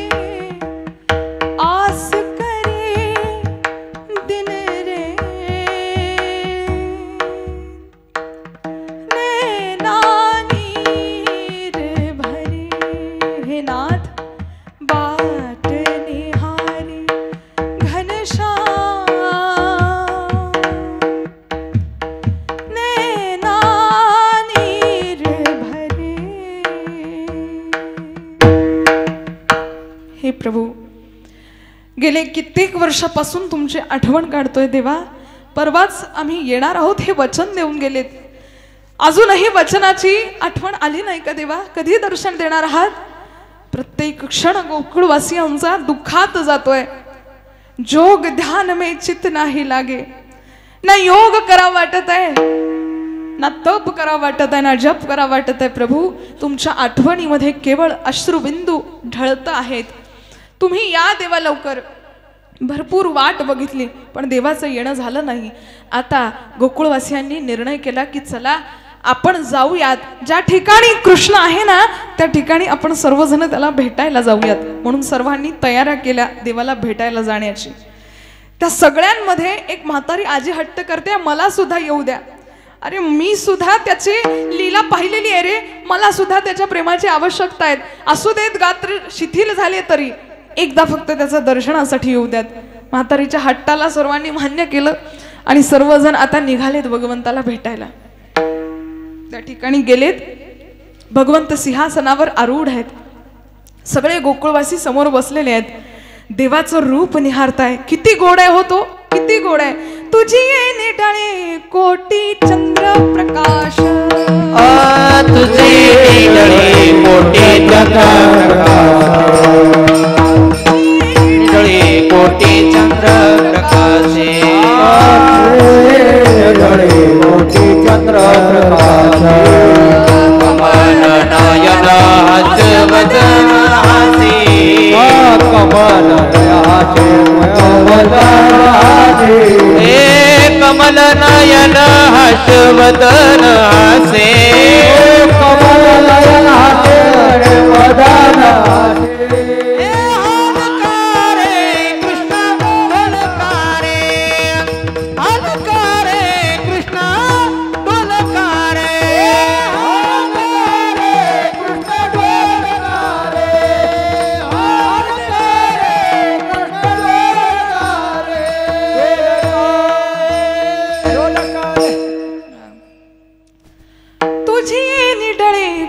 आस करे दिन रे नैना नीर भरे. हे नाथ बाट निहारी घनश्याम नैना नीर भरे. हे प्रभू गेले कित्येक वर्षापासून तुमची आठवण काढतोय देवा. परवाच आम्ही येणार आहोत हे वचन देऊन गेलेत. अजूनही वचनाची आठवण आली नाही का देवा? कधी दर्शन देणार आहात? प्रत्येक क्षण गोकुळवासियांचा दुःखात जातोय. जोग ध्यान में चित नाही लागे, ना योग करा वाटत आहे, ना तप करा वाटत आहे, ना जप करा वाटत आहे. प्रभू तुमच्या आठवणीमध्ये केवळ अश्रुबिंदू ढळत आहेत. तुम्ही या देवा लवकर. भरपूर वाट बघितली पण देवाचं येणं झालं नाही. आता गोकुळवासियांनी निर्णय केला की चला आपण जाऊयात, ज्या ठिकाणी कृष्ण आहे ना त्या ठिकाणी आपण सर्वजण त्याला भेटायला जाऊयात. म्हणून सर्वांनी तयाऱ्या केल्या देवाला भेटायला जाण्याची. त्या सगळ्यांमध्ये एक म्हातारी आजी हट्ट करते, मला सुद्धा येऊ द्या. अरे मी सुद्धा त्याची लीला पाहिलेली आहे रे, मला सुद्धा त्याच्या प्रेमाची आवश्यकता आहे. असू देत गात्र शिथिल झाले तरी एकदा फक्त त्याच्या दर्शनासाठी येऊ द्यात. म्हातारीच्या हट्टाला सर्वांनी मान्य केलं आणि सर्वजण आता निघालेत भगवंताला भेटायला. त्या ठिकाणी गेलेत. भगवंत सिंहासनावर आरूढ आहेत. सगळे गोकुळवासी समोर बसलेले आहेत. देवाचं रूप निहारताय. किती गोड आहे हो तो, किती गोड आहे. तुझी निडळे कोटी चंद्र प्रकाश, तुझी निडळे कोटी चंद्र प्रकाश, निडळे कोटी चंद्र प्रकाशे, निडळे कोटी चंद्र प्रकाशे, कमल नयन हर्षवदन हासे, कमल कमल नयन हर्षवदन हासे, कमल नयन हर्षवदन हासे.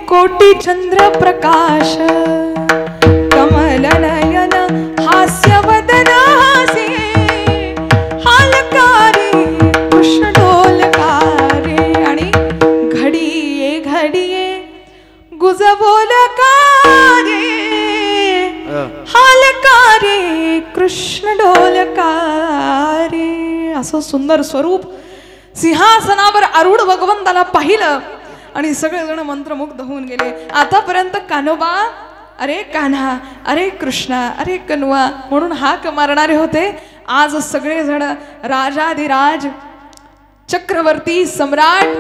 कोटी चंद्र प्रकाश, कमल नयन हास्य वदन हासे, हालकारे कृष्ण डोलकारे. आणि घडीये घडीये गुज बोलकारे, हालकारे कृष्ण डोलकारे. असं सुंदर स्वरूप सिंहासनावर आरूढ भगवंताला पाहिलं आणि सगळेजण मंत्रमुग्ध होऊन गेले. आतापर्यंत कान्होबा अरे कान्हा, अरे कृष्णा, अरे कन्वा म्हणून हाक मारणारे होते. आज सगळेजण राजाधिराज चक्रवर्ती सम्राट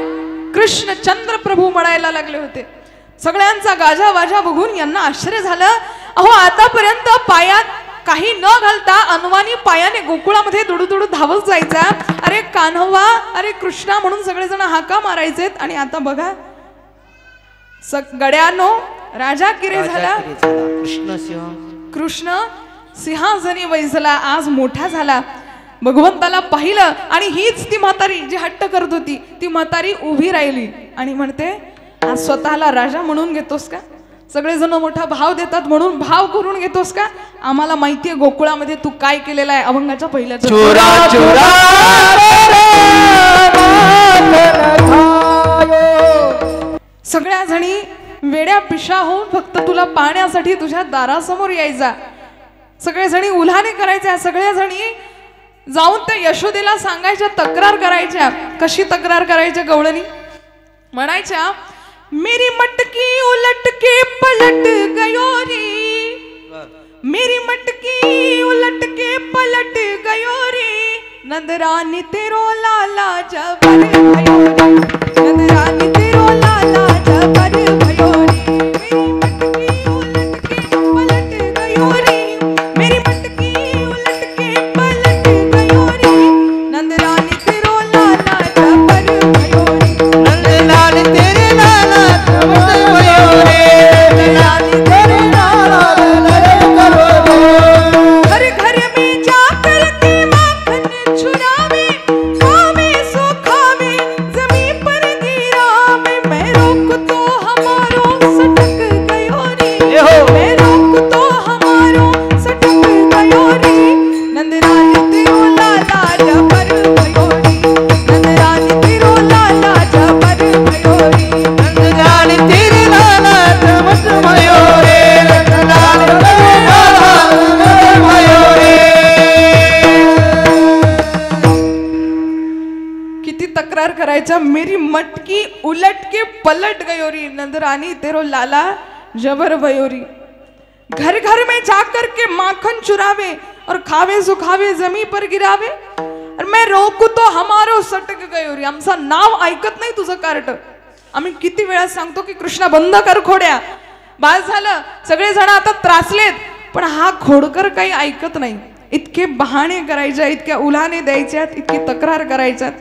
कृष्णचंद्र प्रभू म्हणायला लागले होते. सगळ्यांचा गाजा वाजा बघून यांना आश्चर्य झालं. अहो आतापर्यंत पायात काही न घालता अनवानी पायाने गोकुळामध्ये दुडू धावत जायचा. अरे कान्होबा, अरे कृष्णा म्हणून सगळेजण हाका मारायचेत आणि आता बघा गड्यानो राजा किरे झाला. कृष्ण सिंहासनी बैसला, आज मोठा झाला. भगवंताला पाहिलं आणि हीच ती म्हातारी जी हट्ट करत होती ती म्हातारी उभी राहिली आणि म्हणते आज स्वतःला राजा म्हणून घेतोस का? सगळेजण मोठा भाव देतात म्हणून भाव करून घेतोस का? आम्हाला माहितीये गोकुळामध्ये तू काय केलेलं आहे. अभंगाच्या पहिल्या सगळ्या जणी वेड्या पिशा होऊन फक्त तुला पाहण्यासाठी तुझ्या दारासमोर यायचा. सगळे जणी उल्हाने करायच्या. सगळ्या जणी जाऊन त्या यशोदेला सांगायच्या, तक्रार करायच्या. कशी तक्रार करायच्या गवळणी? म्हणायच्या मेरी मटकी उलट के पलट गयो रे, मेरी मटकी उलट के पलट गयो रे, नंदरानी तेरो लाला जबर भयो रे, नंदरानी तेरो लाला जबर भयो रे, मेरी मटकी उलट के पलट गयो रे, मेरी मटकी उलट के पलट गयो रे, नंदरानी तेरो लाला जबर भयो रे, नंदलाल तेरे लाला जबर भयो रे, नंदलाल तेरे लाला जबर भयो रे, घर घर में जाकर के माखन चुरावे, खावे सो खावे जमीन पर गिरावे, मैं रोक तो हमारो सटक गयो रे, मैं रोक तो हमारो सटक गयो रे, नंदरानी तेरो लाला जबर भयो रे, नंदरानी तेरो लाला जबर भयो रे, नंदरानी तेरे लाला जबर भयो रे, नंदरानी तेरे लाला जबर भयो रे. किती तक्रार करायच्या. मेरी मटकी उलट के पलट गयो री, नंदरानी तेरो लाला जबर भयो री, घर घर में जाकर के माखन चुरावे और खावे सो खावे जमी पर गिरावे, और मैं रोकू तो हमारो सटक गयो री. आमचं नाव ऐकत नाही तुझं कार्ट. आम्ही किती वेळा सांगतो की कृष्णा बंद कर खोड्या, बास झालं. सगळे जण आता त्रासलेत पण हा खोडकर काही ऐकत नाही. इतके बहाणे करायच्या, इतक्या उलाने द्यायच्यात, इतकी तक्रार करायच्यात.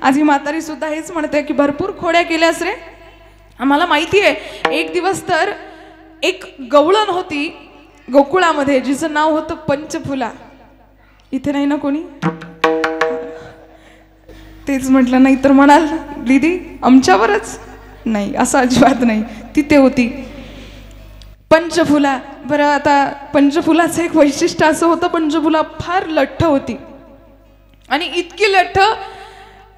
आज ही म्हातारी सुद्धा हेच म्हणते की भरपूर खोड्या केल्यास रे. आम्हाला माहिती आहे एक दिवस तर एक गवळण होती गोकुळामध्ये जिचं नाव होतं पंचफुला. इथे नाही ना कोणी? तेच म्हटलं, नाही तर म्हणाल दीदी आमच्यावरच नाही, असं अजिबात नाही. तिथे होती पंचफुला. बरं आता पंचफुलाचं एक वैशिष्ट्य असं होतं, पंचफुला फार लठ्ठ होती आणि इतकी लठ्ठ,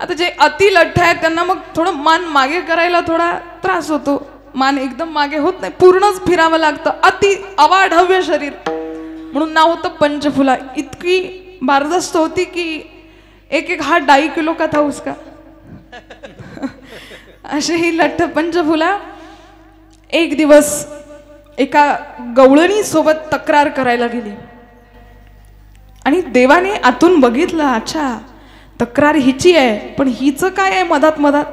आता जे अति लठ्ठ आहेत त्यांना मग थोडं मान मागे करायला थोडा त्रास होतो. मान एकदम मागे होत नाही, पूर्णच फिरावं लागतं. अति अवाढव्य शरीर म्हणून नाव होतं पंचफुला. इतकी बारदस्त होती की एक एक हात 2.5 किलो का था उसका. अशी ही लठ्ठ पंचफुला एक दिवस एका गवळणी सोबत तक्रार करायला गेली आणि देवाने आतून बघितलं, अच्छा तक्रार हिची आहे, पण हिचं काय आहे मधात मधात,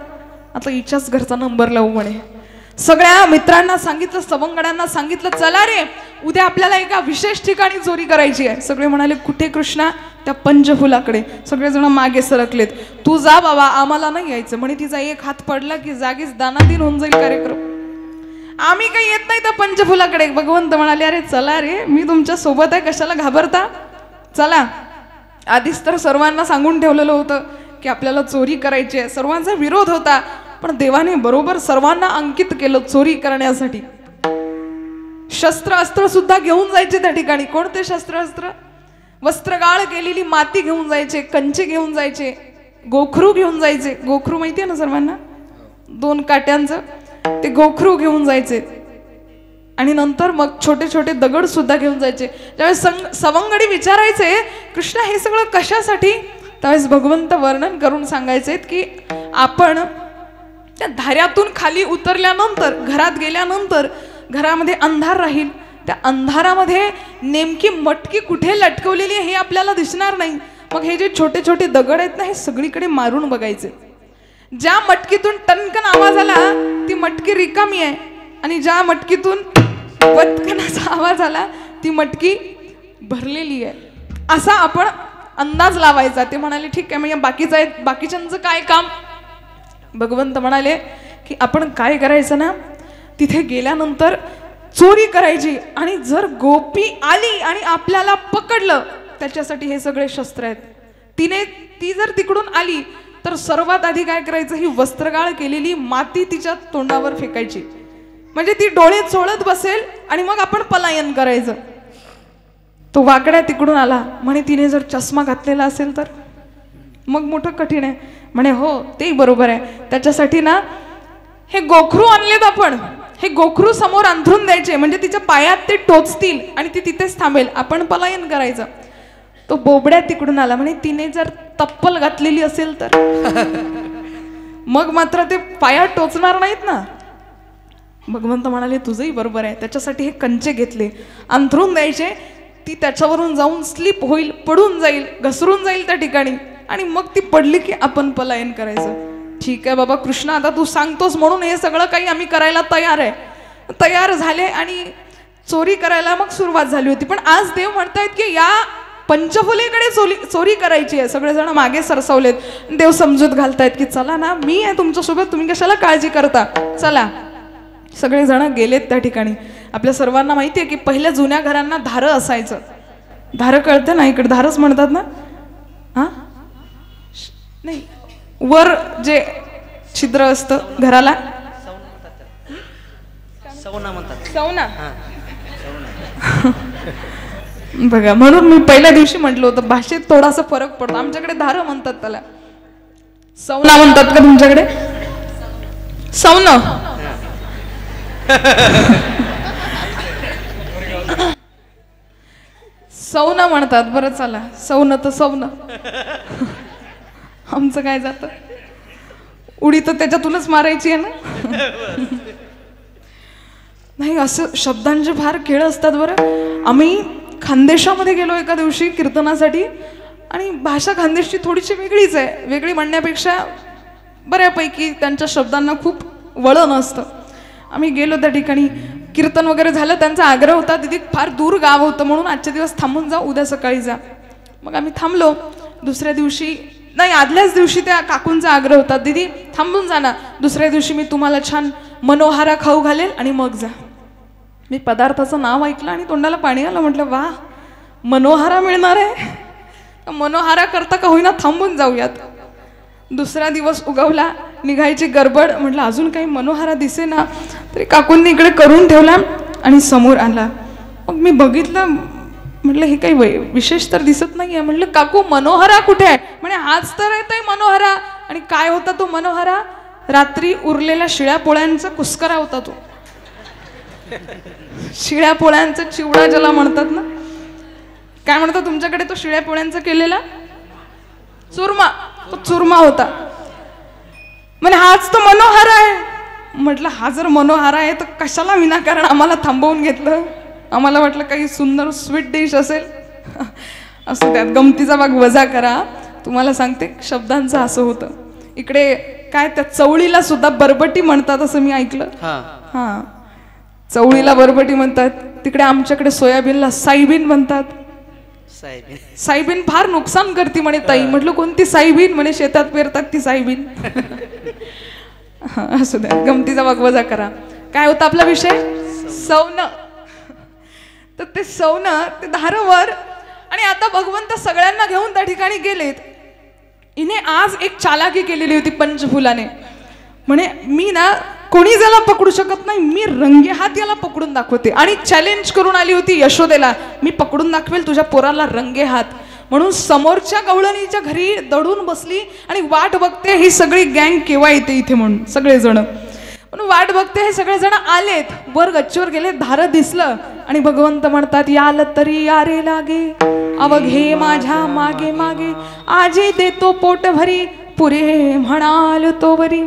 आता हिच्याच घरचा नंबर लावू म्हणे. सगळ्या मित्रांना सांगितलं, सवंगड्यांना सांगितलं, चला रे उद्या आपल्याला एका विशेष ठिकाणी चोरी करायची आहे. सगळे म्हणाले कुठे कृष्णा? त्या पंचफुलाकडे. सगळेजण मागे सरकलेत. तू जा बाबा, आम्हाला नाही यायचं म्हणे. तिचा एक हात पडला की जागीच दानादिन होऊन जाईल कार्यक्रम. आम्ही काही येत नाही त्या पंचफुलाकडे. भगवंत म्हणाले अरे चला रे, मी तुमच्या सोबत आहे, कशाला घाबरता, चला. आधीच तर सर्वांना सांगून ठेवलेलं होतं की आपल्याला चोरी करायची आहे. सर्वांचा विरोध होता पण देवाने बरोबर सर्वांना अंकित केलं चोरी करण्यासाठी. शस्त्र अस्त्र सुद्धा घेऊन जायचे त्या ठिकाणी. कोणते शस्त्र अस्त्र? वस्त्रगाळ केलेली माती घेऊन जायचे, कंचे घेऊन जायचे, गोखरू घेऊन जायचे. गोखरू माहिती आहे ना सर्वांना? 2 काट्यांचं ते गोखरू घेऊन जायचे. आणि नंतर मग छोटे छोटे दगड सुद्धा घेऊन जायचे. ज्यावेळेस सवंगडी विचारायचे कृष्णा हे सगळं कशासाठी, त्यावेळेस भगवंत वर्णन करून सांगायचे की आपण त्या धाऱ्यातून खाली उतरल्यानंतर घरात गेल्यानंतर घरामध्ये अंधार राहील, त्या अंधारामध्ये नेमकी मटकी कुठे लटकवलेली आहे हे आपल्याला दिसणार नाही. मग हे जे छोटे छोटे दगड आहेत ना, हे सगळीकडे मारून बघायचे. ज्या मटकीतून टनकन आवाज आला ती मटकी रिकामी आहे, आणि ज्या मटकीतून पटकनाचा आवाज आला ती मटकी भरलेली आहे, असा आपण अंदाज लावायचा. ते म्हणाले ठीक आहे, म्हणजे बाकीच्यांचं काय काम. भगवंत म्हणाले की आपण काय करायचं ना, तिथे गेल्यानंतर चोरी करायची, आणि जर गोपी आली आणि आपल्याला पकडलं, त्याच्यासाठी हे सगळे शस्त्र आहेत. ती जर तिकडून आली तर सर्वात आधी काय करायचं, ही वस्त्रगाळ केलेली माती तिच्या तोंडावर फेकायची, म्हणजे ती डोळे चोळत बसेल आणि मग आपण पलायन करायचं. तो वाकड्या तिकडून आला, म्हणे तिने जर चष्मा घातलेला असेल तर मग मोठं कठीण आहे. म्हणे हो तेही बरोबर आहे, त्याच्यासाठी ना हे गोखरू आणलेत आपण, हे गोखरू समोर अंथरून द्यायचे, म्हणजे तिच्या पायात ते टोचतील आणि ती तिथेच थांबेल, आपण पलायन करायचं. तो बोबड्या तिकडून आला, म्हणे तिने जर तप्पल घातलेली असेल तर मग मात्र ते पायात टोचणार नाहीत ना. भगवंत म्हणाले तुझंही बरोबर आहे, त्याच्यासाठी हे कंचे घेतले, अंथरून द्यायचे, ती त्याच्यावरून जाऊन स्लिप होईल, पडून जाईल, घसरून जाईल त्या ठिकाणी, आणि मग ती पडली की आपण पलायन करायचं. ठीक आहे बाबा कृष्ण, आता तू सांगतोस म्हणून हे सगळं काही आम्ही करायला तयार आहे. तयार झाले आणि चोरी करायला मग सुरुवात झाली होती. पण आज देव म्हणतायत की या पंचफुलेकडे चोरी करायची आहे. सगळेजण मागे सरसावलेत. देव समजूत घालतायत की चला ना, मी आहे तुमच्यासोबत, तुम्ही कशाला काळजी करता, चला. सगळेजण गेलेत त्या ठिकाणी. आपल्या सर्वांना माहिती आहे की पहिल्या जुन्या घरांना धारं असायचं. धारं कळतं ना, इकडे धारच म्हणतात ना, हा नाही, वर जे छिद्र असतं घराला सौना म्हणतात. सौना बघा, म्हणून मी पहिल्या दिवशी म्हटलं होतं भाषेत थोडासा फरक पडतो. आमच्याकडे धारं म्हणतात, त्याला सौना म्हणतात का तुमच्याकडे? सौन सौन म्हणतात. बरं चला, सौन तर सौन, आमचं काय जातं, उडी तर त्याच्यातूनच मारायची आहे ना. नाही, असं शब्दांचे फार खेळ असतात बरं. आम्ही खानदेशामध्ये गेलो एका दिवशी कीर्तनासाठी, आणि भाषा खानदेशची थोडीशी वेगळीच आहे. वेगळी म्हणण्यापेक्षा बऱ्यापैकी त्यांच्या शब्दांना खूप वळण असतं. आम्ही गेलो त्या ठिकाणी, कीर्तन वगैरे झालं. त्यांचा आग्रह होता तिथे फार दूर गाव होतं म्हणून आजचे दिवस थांबून जा, उद्या सकाळी जा. मग आम्ही थांबलो. दुसऱ्या दिवशी नाही, आदल्याच दिवशी त्या काकूंचा आग्रह होता, दीदी थांबून जा ना, दुसऱ्या दिवशी मी तुम्हाला छान मनोहारा खाऊ घालेल आणि मग जा. मी पदार्थाचं नाव ऐकलं आणि तोंडाला पाणी आलं. म्हटलं वा, मनोहारा मिळणार आहे, मनोहारा करता का होईना थांबून जाऊयात. दुसरा दिवस उगवला, निघायची गडबड. म्हटलं अजून काही मनोहारा दिसे ना, तरी काकूंनी इकडे करून ठेवला आणि समोर आला. मग मी बघितलं, म्हटलं हे काही विशेष तर दिसत नाहीये. म्हटलं काकू मनोहरा कुठे आहे? म्हणे हाच तर आहे मनोहरा. आणि काय होता तो मनोहरा? रात्री उरलेल्या शिळ्या पोळ्यांचा कुस्करा होता तो. शिळ्या पोळ्यांचा चिवडा ज्याला म्हणतात ना, काय म्हणतात तुमच्याकडे तो शिळ्या पोळ्यांचा केलेला चुरमा, तो चुरमा होता. म्हणे हाच तो मनोहरा आहे. म्हटलं हा जर मनोहरा आहे तर कशाला विनाकारण आम्हाला थांबवून घेतलं? आम्हाला वाटलं काही सुंदर स्वीट डिश असेल. असं त्यात गमतीचा भाग वजा करा. तुम्हाला सांगते शब्दांचं असं होतं. इकडे काय त्या चवळीला सुद्धा बरबटी म्हणतात असं मी ऐकलं. हा, चवळीला बरबटी म्हणतात. तिकडे आमच्याकडे सोयाबीनला साईबीन म्हणतात. साईबीन फार नुकसान करते म्हणे ताई. म्हटलं कोणती साईबीन? म्हणे शेतात पेरतात ती साईबीन. असू द्या, गमतीचा भाग वजा करा. काय होता आपला विषय? सौन. तर ते सौन ते धारवर. आणि आता भगवंत सगळ्यांना घेऊन त्या ठिकाणी गेलेत. हिने आज एक चालाकी केलेली होती पंचफुलाने. म्हणे मी ना कोणी ज्याला पकडू शकत नाही, मी रंगे हात याला पकडून दाखवते. आणि चॅलेंज करून आली होती यशोदेला, मी पकडून दाखवेल तुझ्या पोराला रंगे हात. म्हणून समोरच्या गवळणीच्या घरी दडून बसली आणि वाट बघते ही सगळी गँग केव्हा येते इथे म्हणून. सगळेजण म्हणून वाट बघते. हे सगळेजण आलेत, वर गच्चीवर गेले, धार दिसलं आणि भगवंत म्हणतात याल तरी या रे लागे. अवघे माझ्या मागे मागे आजी देतो पोट भरी पुरे म्हणाल तोवरी.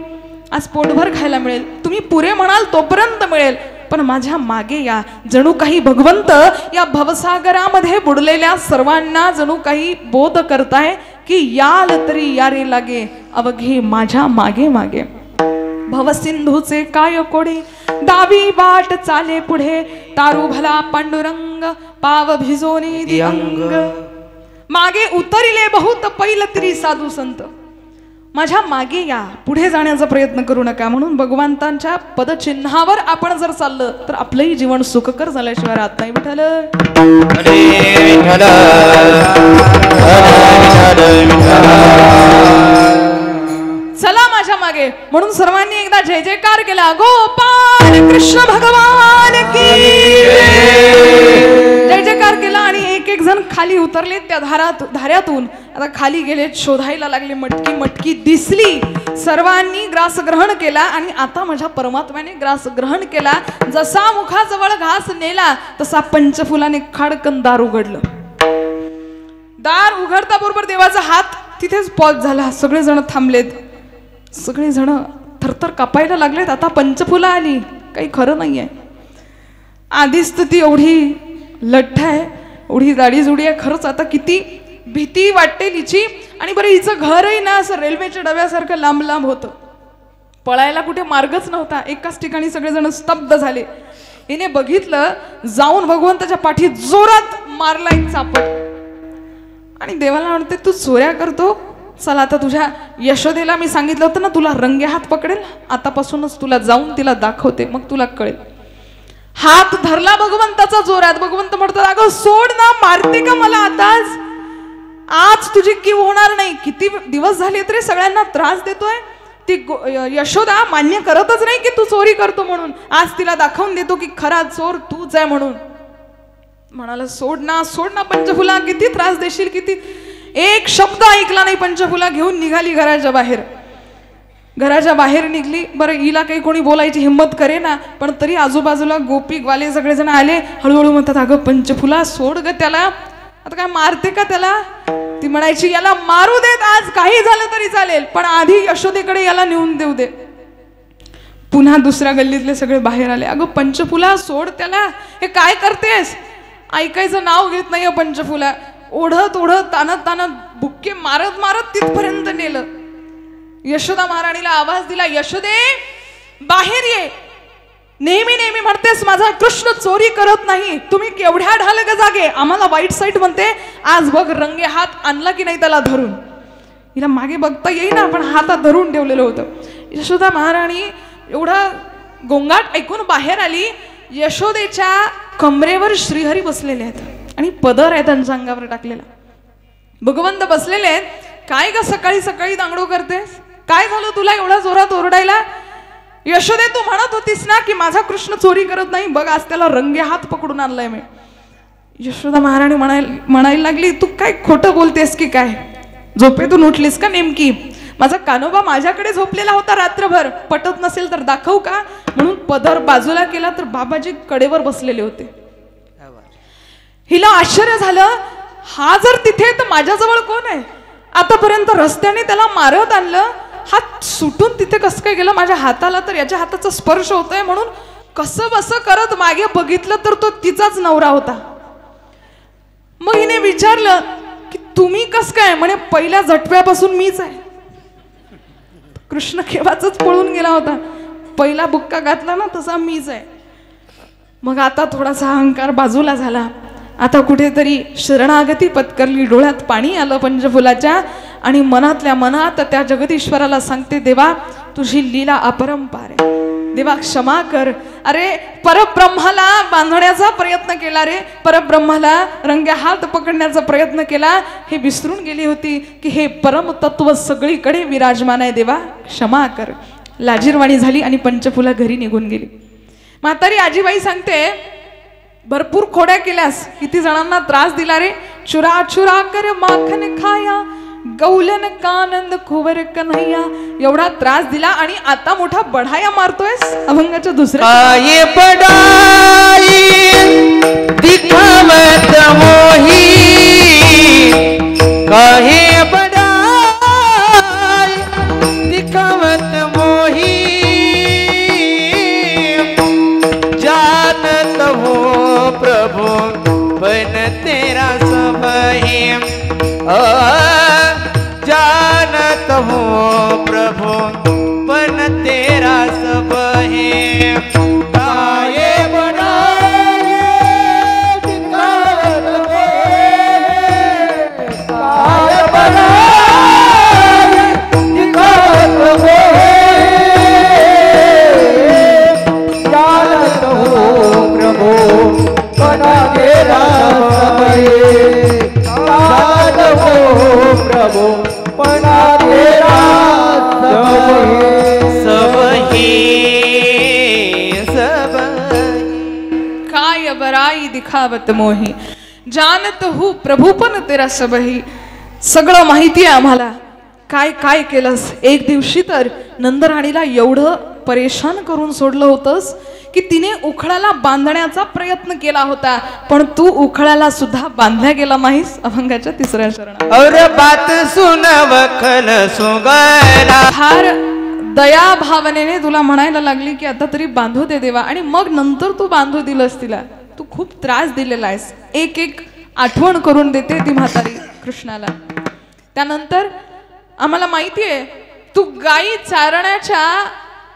आज पोटभर खायला मिळेल, तुम्ही पुरे म्हणाल तोपर्यंत मिळेल, पण माझ्या मागे या. जणू काही भगवंत या भवसागरामध्ये बुडलेल्या सर्वांना जणू काही बोध करताय की याल तरी यारे लागे अवघे माझ्या मागे मागे. भवसिंधूचे काय कोडे डावी बाट चाले पुढे तारू भला पांडुरंग पाव भिजोनी दिअंग. मागे उतरिले बहुत पैल तरी साधू संत. माझ्या मागे या, पुढे जाण्याचा प्रयत्न करू नका. म्हणून भगवंतांच्या पदचिन्हावर आपण जर चाललं तर आपलंही जीवन सुखकर झाल्याशिवाय राहत नाही. विठ्ठल चला माझ्या मागे. म्हणून सर्वांनी एकदा जय जयकार केला. गोपाल कृष्ण भगवान की जय जयकार केला. आणि एक एक जण खाली उतरले त्या धाऱ्यातून. आता खाली गेले, शोधायला लागले. मटकी मटकी दिसली. सर्वांनी ग्रास ग्रहण केला. आणि आता माझ्या परमात्म्याने ग्रास ग्रहण केला. जसा मुखाजवळ घास नेला तसा पंचफुलाने खाडकन दार उघडलं. दार उघडता बरोबर देवाचा हात तिथेच पॉज झाला. सगळेजण थांबलेत. सगळेजण थरथर कापायला लागलेत. आता पंचफुला आली, काही खरं नाहीये. आधीच तर ती एवढी लठ्ठ आहे, एवढी दाढी जुडी आहे. खरंच आता किती भीती वाटते हिची. आणि बरं हिचं घरही ना असं रेल्वेच्या डब्यासारखं लांब लांब होतं. पळायला कुठे मार्गच नव्हता. एकाच ठिकाणी सगळेजण स्तब्ध झाले. हिने बघितलं, जाऊन भगवंताच्या पाठी जोरात मारला एक चापट. आणि देवाला म्हणते तू चोऱ्या करतो. चला आता तुझ्या यशोदेला मी सांगितलं होतं ना तुला रंगे हात पकडेल. आतापासूनच तुला जाऊन तिला दाखवते, मग तुला कळेल. हात धरला भगवंताचा जोरात. भगवंत म्हणतात अगं सोड ना, मारते का मला आताच? आज तुझी कीव होणार नाही. किती दिवस झाले तरी सगळ्यांना त्रास देतोय. ती यशोदा मान्य करतच नाही की तू चोरी करतो म्हणून. आज तिला दाखवून देतो की खरा चोर तूच आहे म्हणून. म्हणाला सोड ना सोड ना पंचफुला, किती त्रास देशील किती. एक शब्द ऐकला नाही. पंचफुला घेऊन निघाली घराच्या बाहेर. घराच्या बाहेर निघली. बरं हिला काही कोणी बोलायची हिंमत करे ना, पण तरी आजूबाजूला गोपी ग्वाले सगळेजण आले. हळूहळू म्हणतात अगं पंचफुला सोड ग त्याला, आता काय मारते का त्याला? ती म्हणायची याला मारू देत, आज काही झालं तरी चालेल, पण आधी यशोदेकडे याला नेऊन देऊ दे. पुन्हा दुसऱ्या गल्लीतले सगळे बाहेर आले. अगं पंचफुला सोड त्याला, हे काय करतेस? ऐकायचं नाव घेत नाही पंचफुला. ओढत ओढत ताणत ताणत बुक्के मारत मारत तिथपर्यंत नेलं. यशोदा महाराणीला आवाज दिला, यशोदे बाहेर ये. नेहमी नेहमी म्हणतेस माझा कृष्ण चोरी करत नाही, तुम्ही केवढ्या ढालग जागे. आम्हाला वाईट साईट म्हणते. आज बघ रंगे हात आणला की नाही त्याला धरून. हिला मागे बघता येईना, पण हातात धरून ठेवलेलं होतं. यशोदा महाराणी एवढा गोंगाट ऐकून बाहेर आली. यशोदेच्या कमरेवर श्रीहरी बसलेले आहेत आणि पदर आहे त्यांच्या अंगावर टाकलेला. भगवंत बसलेले आहेत. काय ग सकाळी सकाळी दांगडो करतेस? काय झालं तुला एवढा जोरात ओरडायला? यशोदे तू म्हणत होतीस ना की माझा कृष्ण चोरी करत नाही, बघ आज त्याला रंगे हात पकडून आणलाय मी. यशोदा महाराणी म्हणायला लागली, तू काय खोटं बोलतेस की काय? झोपेतून उठलीस का नेमकी? माझा कान्होबा माझ्याकडे झोपलेला होता रात्रभर. पटत नसेल तर दाखवू का? म्हणून पदर बाजूला केला तर बाबाजी कडेवर बसलेले होते. हिला आश्चर्य झालं, हा जर तिथे तर माझ्याजवळ कोण आहे? आतापर्यंत रस्त्याने त्याला मारत आणलं, हात सुटून तिथे कसं काय गेलं? माझ्या हाताला तर याच्या हाताचा स्पर्श होतोय. म्हणून कसं बसं करत मागे बघितलं तर तो तिचाच नवरा होता. मग हिने विचारलं की तुम्ही कस काय? म्हणे पहिल्या झटव्यापासून मीच आहे. कृष्ण केव्हाच पळून गेला होता, पहिला बुक्का घातला ना तसा मीच आहे. मग आता थोडासा अहंकार बाजूला झाला. आता कुठेतरी शरणागती पत्करली. डोळ्यात पाणी आलं पंचफुलाच्या. आणि मनातल्या मनात त्या जगदीश्वराला सांगते, देवा तुझी लीला अपरंपार आहे, देवा क्षमा कर. अरे परब्रह्माला बांधण्याचा प्रयत्न केला रे, परब्रह्माला रंगे हात पकडण्याचा प्रयत्न केला. हे विसरून गेली होती की हे परम तत्व सगळीकडे विराजमान आहे. देवा क्षमा कर. लाजीरवाणी झाली आणि पंचफुला घरी निघून गेली. म्हातारी आजीबाई सांगते, भरपूर खोड्या केल्यास, किती जणांना त्रास दिला रे. चुरा चुरा कर माखन खाया, गौलन कानंद कुवर कन्हैया. एवढा त्रास दिला आणि आता मोठा बढाया मारतोयस अभंगाच्या दुसऱ्या. ये बडाई दिखावत मोही प्रभु बन तेरा सब है जानत हूँ प्रभु बन तेरा सब है काये बनाए दिखावत काये बनाए दिखावत जानत हूँ प्रभु बना तेरा सब है जानत हूँ प्रभु बना तेरा सब काय बराई दिखावत मोही जानत हूँ प्रभू पण तेरा सबही. सगळं माहिती आहे आम्हाला काय काय केलंस. एक दिवशी तर नंदराणीला एवढं परेशान करून सोडलं होतंस की तिने उखळाला बांधण्याचा प्रयत्न केला होता पण तू उखळाला सुद्धा बांधल्या गेला नाहीस. अभंगाच्या 3ऱ्या चरणात और बात सुन वखल सुगला फार दया भावनेने तुला म्हणायला लागली की आता तरी बांधू दे देवा आणि मग नंतर तू बांधू दिलंस तिला. तू खूप त्रास दिलेला आहेस. एक एक आठवण करून देते ती म्हातारी कृष्णाला. त्यानंतर आम्हाला माहितीये तू गायी चारण्याच्या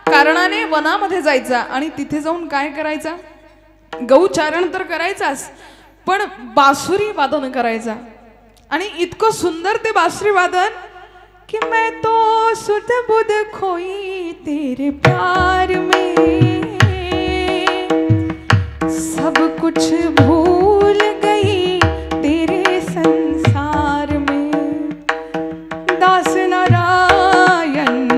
कारणाने वनामध्ये जायचा आणि तिथे जाऊन काय करायचा. गौचारण तर करायचास पण बासुरी वादन करायचा आणि इतकं सुंदर ते बासुरी वादन कि मैं तो सुध बुध खोई तेरे प्यार में सब कुछ भूल गई तेरे संसार में दास नारायण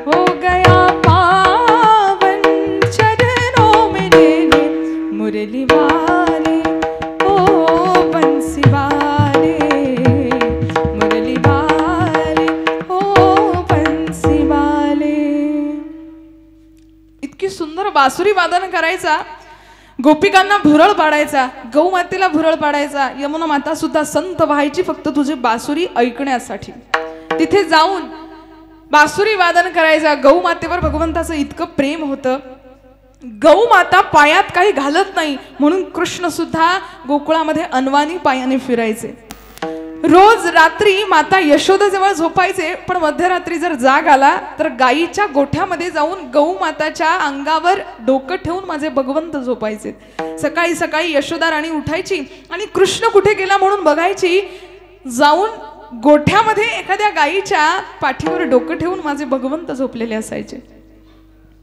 हो गया पावन चरणों में लेने मुरली वाले ओ बंसी वाले मुरली वाले ओ बंसी वाले. इतकी सुंदर बासुरी वादन करायचा. गोपिकांना भुरळ पाडायचा. गौ मातेला भुरळ पाडायचा. यमुना माता सुद्धा संत व्हायची फक्त तुझी बासुरी ऐकण्यासाठी. तिथे जाऊन बासुरी वादन करायचा. गौ मातेवर भगवंताचं इतकं प्रेम होतं. गौ माता पायात काही घालत नाही म्हणून कृष्ण सुद्धा गोकुळामध्ये अनवाणी पायाने फिरायचे. रोज रात्री माता यशोदेजवळ झोपायचे पण मध्यरात्री जर जाग आला तर गायीच्या गोठ्यामध्ये जाऊन गौ माताच्या अंगावर डोकं ठेवून माझे भगवंत झोपायचे. सकाळी सकाळी यशोदा राणी उठायची आणि कृष्ण कुठे गेला म्हणून बघायची. जाऊन गोठ्यामध्ये एखाद्या गायीच्या पाठीवर डोकं ठेवून माझे भगवंत झोपलेले असायचे.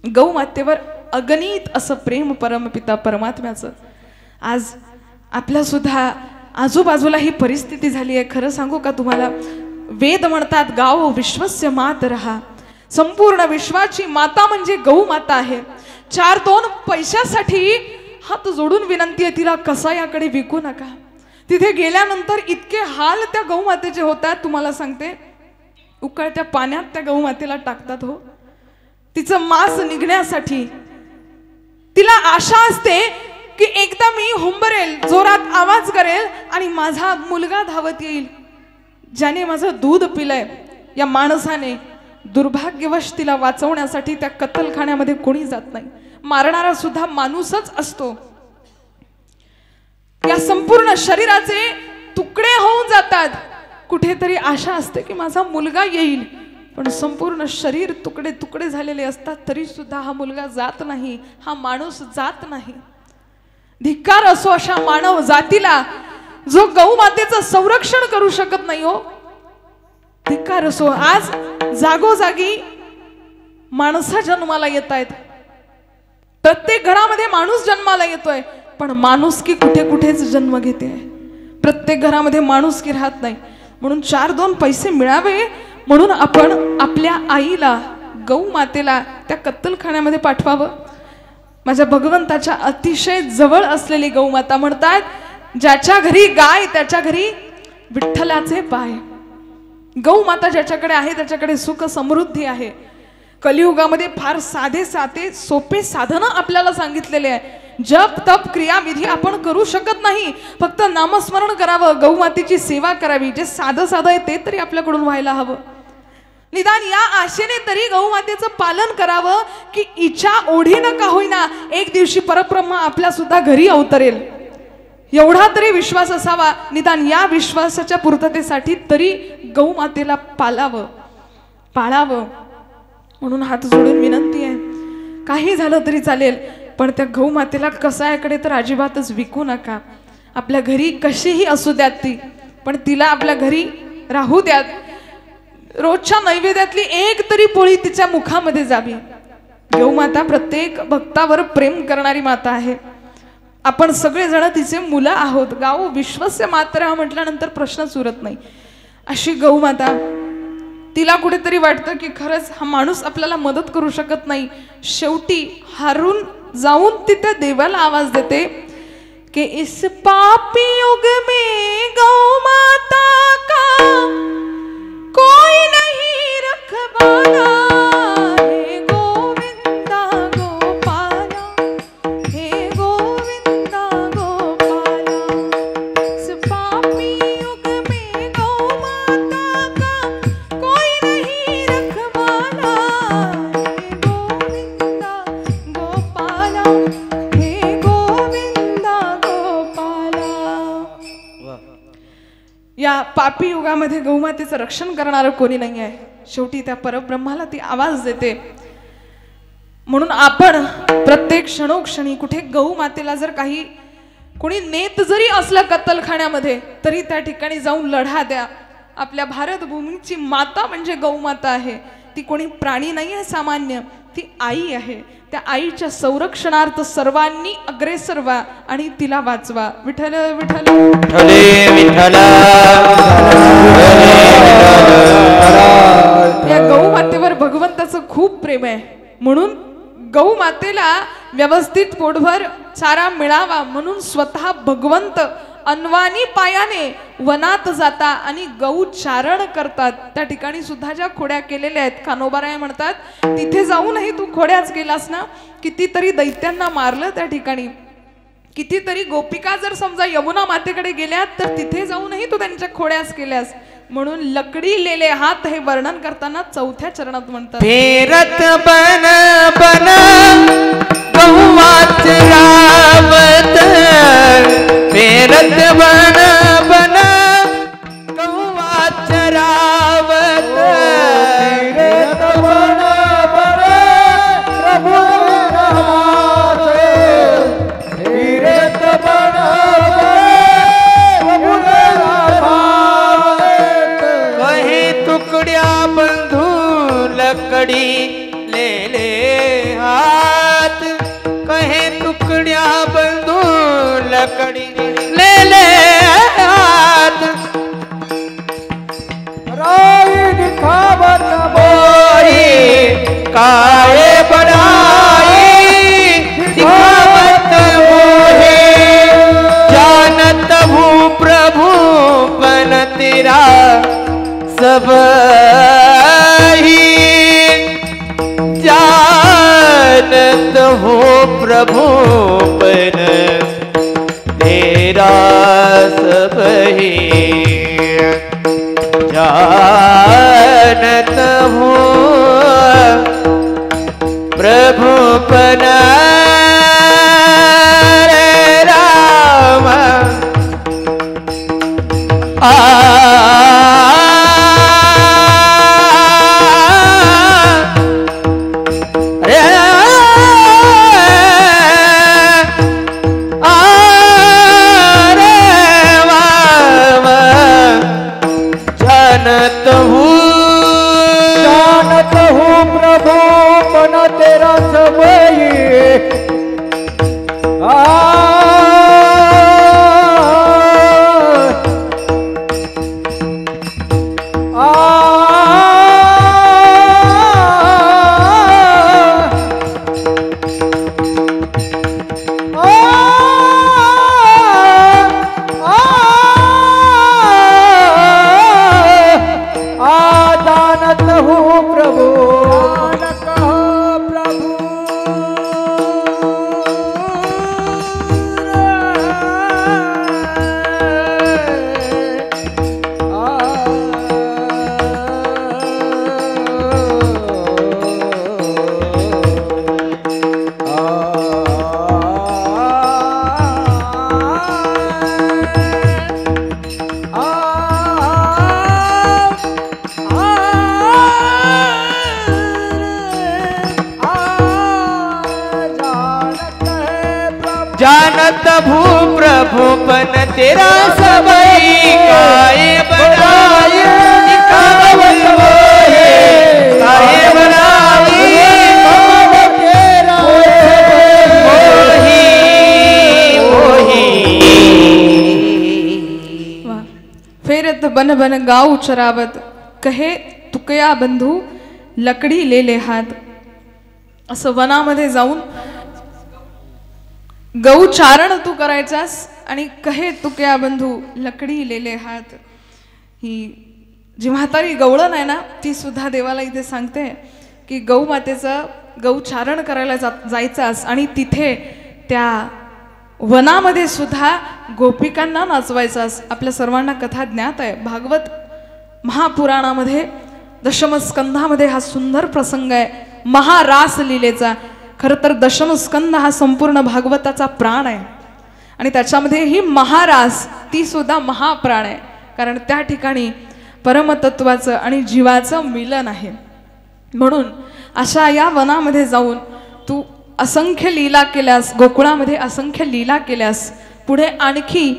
गौ मातेवर अगणित असं प्रेम परमपिता परमात्म्याचं. आज आपल्या सुद्धा आजूबाजूला ही परिस्थिती झाली आहे. खरं सांगू का तुम्हाला वेद म्हणतात गाव विश्वस्य मातरहा. संपूर्ण विश्वाची माता म्हणजे गौ माता आहे. 4-2 पैशासाठी हात जोडून विनंती आहे तिला कसायाकडे विकू नका. तिथे गेल्यानंतर इतके हाल त्या गौ मातेचे होतात तुम्हाला सांगते. उकळत्या पाण्यात त्या गौ मातेला टाकतात हो तिचं मांस निघण्यासाठी. तिला आशा असते की एकदा मी हुंबरेल जोरात आवाज करेल आणि माझा मुलगा धावत येईल ज्याने माझं दूध पिलंय. या माणसाने दुर्भाग्यवश तिला वाचवण्यासाठी त्या कत्तलखान्यामध्ये कोणी जात नाही. मारणारा सुद्धा माणूसच असतो. या संपूर्ण शरीराचे तुकडे होऊन जातात. कुठेतरी आशा असते की माझा मुलगा येईल पण संपूर्ण शरीर तुकडे तुकडे झालेले असतात तरी सुद्धा हा मुलगा जात नाही. हा माणूस जात नाही. धिक्कार असो अशा मानव जातीला जो गौ मातेचं संरक्षण करू शकत नाही हो. धिक्कार असो. आज जागोजागी माणसं जन्माला येत आहेत. प्रत्येक घरामध्ये माणूस जन्माला येतोय पण माणुसकी कुठे कुठेच जन्म घेते. प्रत्येक घरामध्ये माणुसकी राहत नाही. म्हणून 4-2 पैसे मिळावे म्हणून आपण आपल्या आईला गौ मातेला त्या कत्तलखान्यामध्ये पाठवावं. माझ्या भगवंताच्या अतिशय जवळ असलेली गौ माता म्हणतात ज्याच्या घरी गाय त्याच्या घरी विठ्ठलाचे पाय. गौ माता ज्याच्याकडे आहे त्याच्याकडे सुख समृद्धी आहे. कलियुगामध्ये फार साधे साधे सोपे साधनं आपल्याला सांगितलेले आहे. जप तप क्रियाविधी आपण करू शकत नाही. फक्त नामस्मरण करावं. गौ मातेची सेवा करावी. जे साधं साधं आहे ते तरी आपल्याकडून व्हायला हवं. निदान या आशेने तरी गौ मातेचं पालन करावं की हिच्या ओढीनं का होईना एक दिवशी परब्रह्म आपल्या सुद्धा घरी अवतरेल. एवढा तरी विश्वास असावा, निदान या विश्वासाच्या पूर्ततेसाठी तरी गौमातेला पाळावं. म्हणून हात जोडून विनंती आहे, काही झालं तरी चालेल, पण त्या गौमातेला कसायाकडे तर अजिबातच विकू नका. आपल्या घरी कशीही असू द्यात ती, पण तिला आपल्या घरी राहू द्यात. रोजच्या नैवेद्यातली एक तरी पोळी तिच्या मुखामध्ये जावी. गौमाता प्रत्येक भक्तावर प्रेम करणारी माता आहे. आपण सगळेजण तिचे मुलं आहोत. गाव विश्वस्य मात्रा म्हटल्यानंतर प्रश्नच उरत नाही. अशी गौमाता, तिला कुठेतरी वाटतं की खरंच हा माणूस आपल्याला मदत करू शकत नाही. शेवटी हारून जाऊन ती त्या देवाला आवाज देते कि इस पापी युग में गौ माता का कोई नहीं रखवाला. हे गोविंदा गोपाला, हे गोविंदा गोपाला. इस पापी युग में गौ माता का कोई नहीं रखवाला. हे गोविंदा गोपाला, हे गोविंदा गोपाला. या पापी युगामध्ये गौमातेचं रक्षण करणारं कोणी नाही आहे. शेवटी त्या परब्रह्माला ती आवाज देते. म्हणून आपण प्रत्येक क्षणोक्षणी कुठे गौमातेला जर काही कोणी नेत जरी असलं कत्तलखान्यामध्ये, तरी त्या ठिकाणी जाऊन लढा द्या. आपल्या भारत भूमीची माता म्हणजे गौमाता आहे. ती कोणी प्राणी नाही आहे सामान्य, ती आई आहे. त्या आईच्या संरक्षणार्थ सर्वांनी अग्रेसर व्हा आणि तिला वाचवा. विठ्ठल विठ्ठल विठ्ठल. या गौमातेवर भगवंताचं खूप प्रेम आहे. म्हणून गौमातेला व्यवस्थित पोटभर चारा मिळावा म्हणून स्वतः भगवंत अनवानी पायाने वनात जाता आणि गौचारण करतात. त्या ठिकाणी सुद्धा ज्या खोड्या केलेल्या आहेत, कान्होबाराय म्हणतात तिथे जाऊनही तू खोड्याच केलास ना. कितीतरी दैत्यांना मारलं त्या ठिकाणी. कितीतरी गोपिका जर समजा यमुना मातेकडे गेल्यात तर तिथे जाऊनही तू त्यांच्या खोड्याच केल्यास. म्हणून लकडी लेले हात हे वर्णन करताना चौथ्या चरणात म्हणतात, फेरत बन बन गहुवाच रावत. फेरत बन बन गहुवाच रावत. फेरत बन बन प्रभु रहाते. फेरत बन प्रभु रहाते. कहे तुकड्या बंधू लकड़ी ले ले हाथ. कहे टुकड़िया बंधू लकड़ी ले ले हाथ. राई दिखावत मोरी काए बढ़ाई. दिखावत मोहे जानत हूँ प्रभु बन तेरा सब ही. जानत हो प्रभु बन तेरा सब ही. जानत हो प्रभु बन रे राम. जानत हूँ प्रभु बन तेरा सब ही. हो पण तेरा सबाई काय बनाई निकावत होए काय बनाई तेरा मोही मोही फेरत बन बन गाव चरावत कहे तुकया बंधू लकडी लेले हात. असं वनामध्ये जाऊन गौचारण तू करायचास आणि कहे तुकया बंधू लकडी लेले हात. ही जी म्हातारी गवळण आहे ना ती सुद्धा देवाला इथे सांगते की गौमातेचं गौचारण करायला जायचास आणि तिथे त्या वनामध्ये सुद्धा गोपिकांना नाचवायचास. आपल्या सर्वांना कथा ज्ञात आहे. भागवत महापुराणामध्ये दशमस्कंधामध्ये हा सुंदर प्रसंग आहे महारास लीलेचा. खरं तर दशमस्कंध हा संपूर्ण भागवताचा प्राण आहे आणि त्याच्यामध्ये ही महारास ती सुद्धा महाप्राण आहे. कारण त्या ठिकाणी परमतत्वाचं आणि जीवाचं मिलन आहे. म्हणून अशा या वनामध्ये जाऊन तू असंख्य लीला केल्यास, गोकुळामध्ये असंख्य लीला केल्यास. पुढे आणखी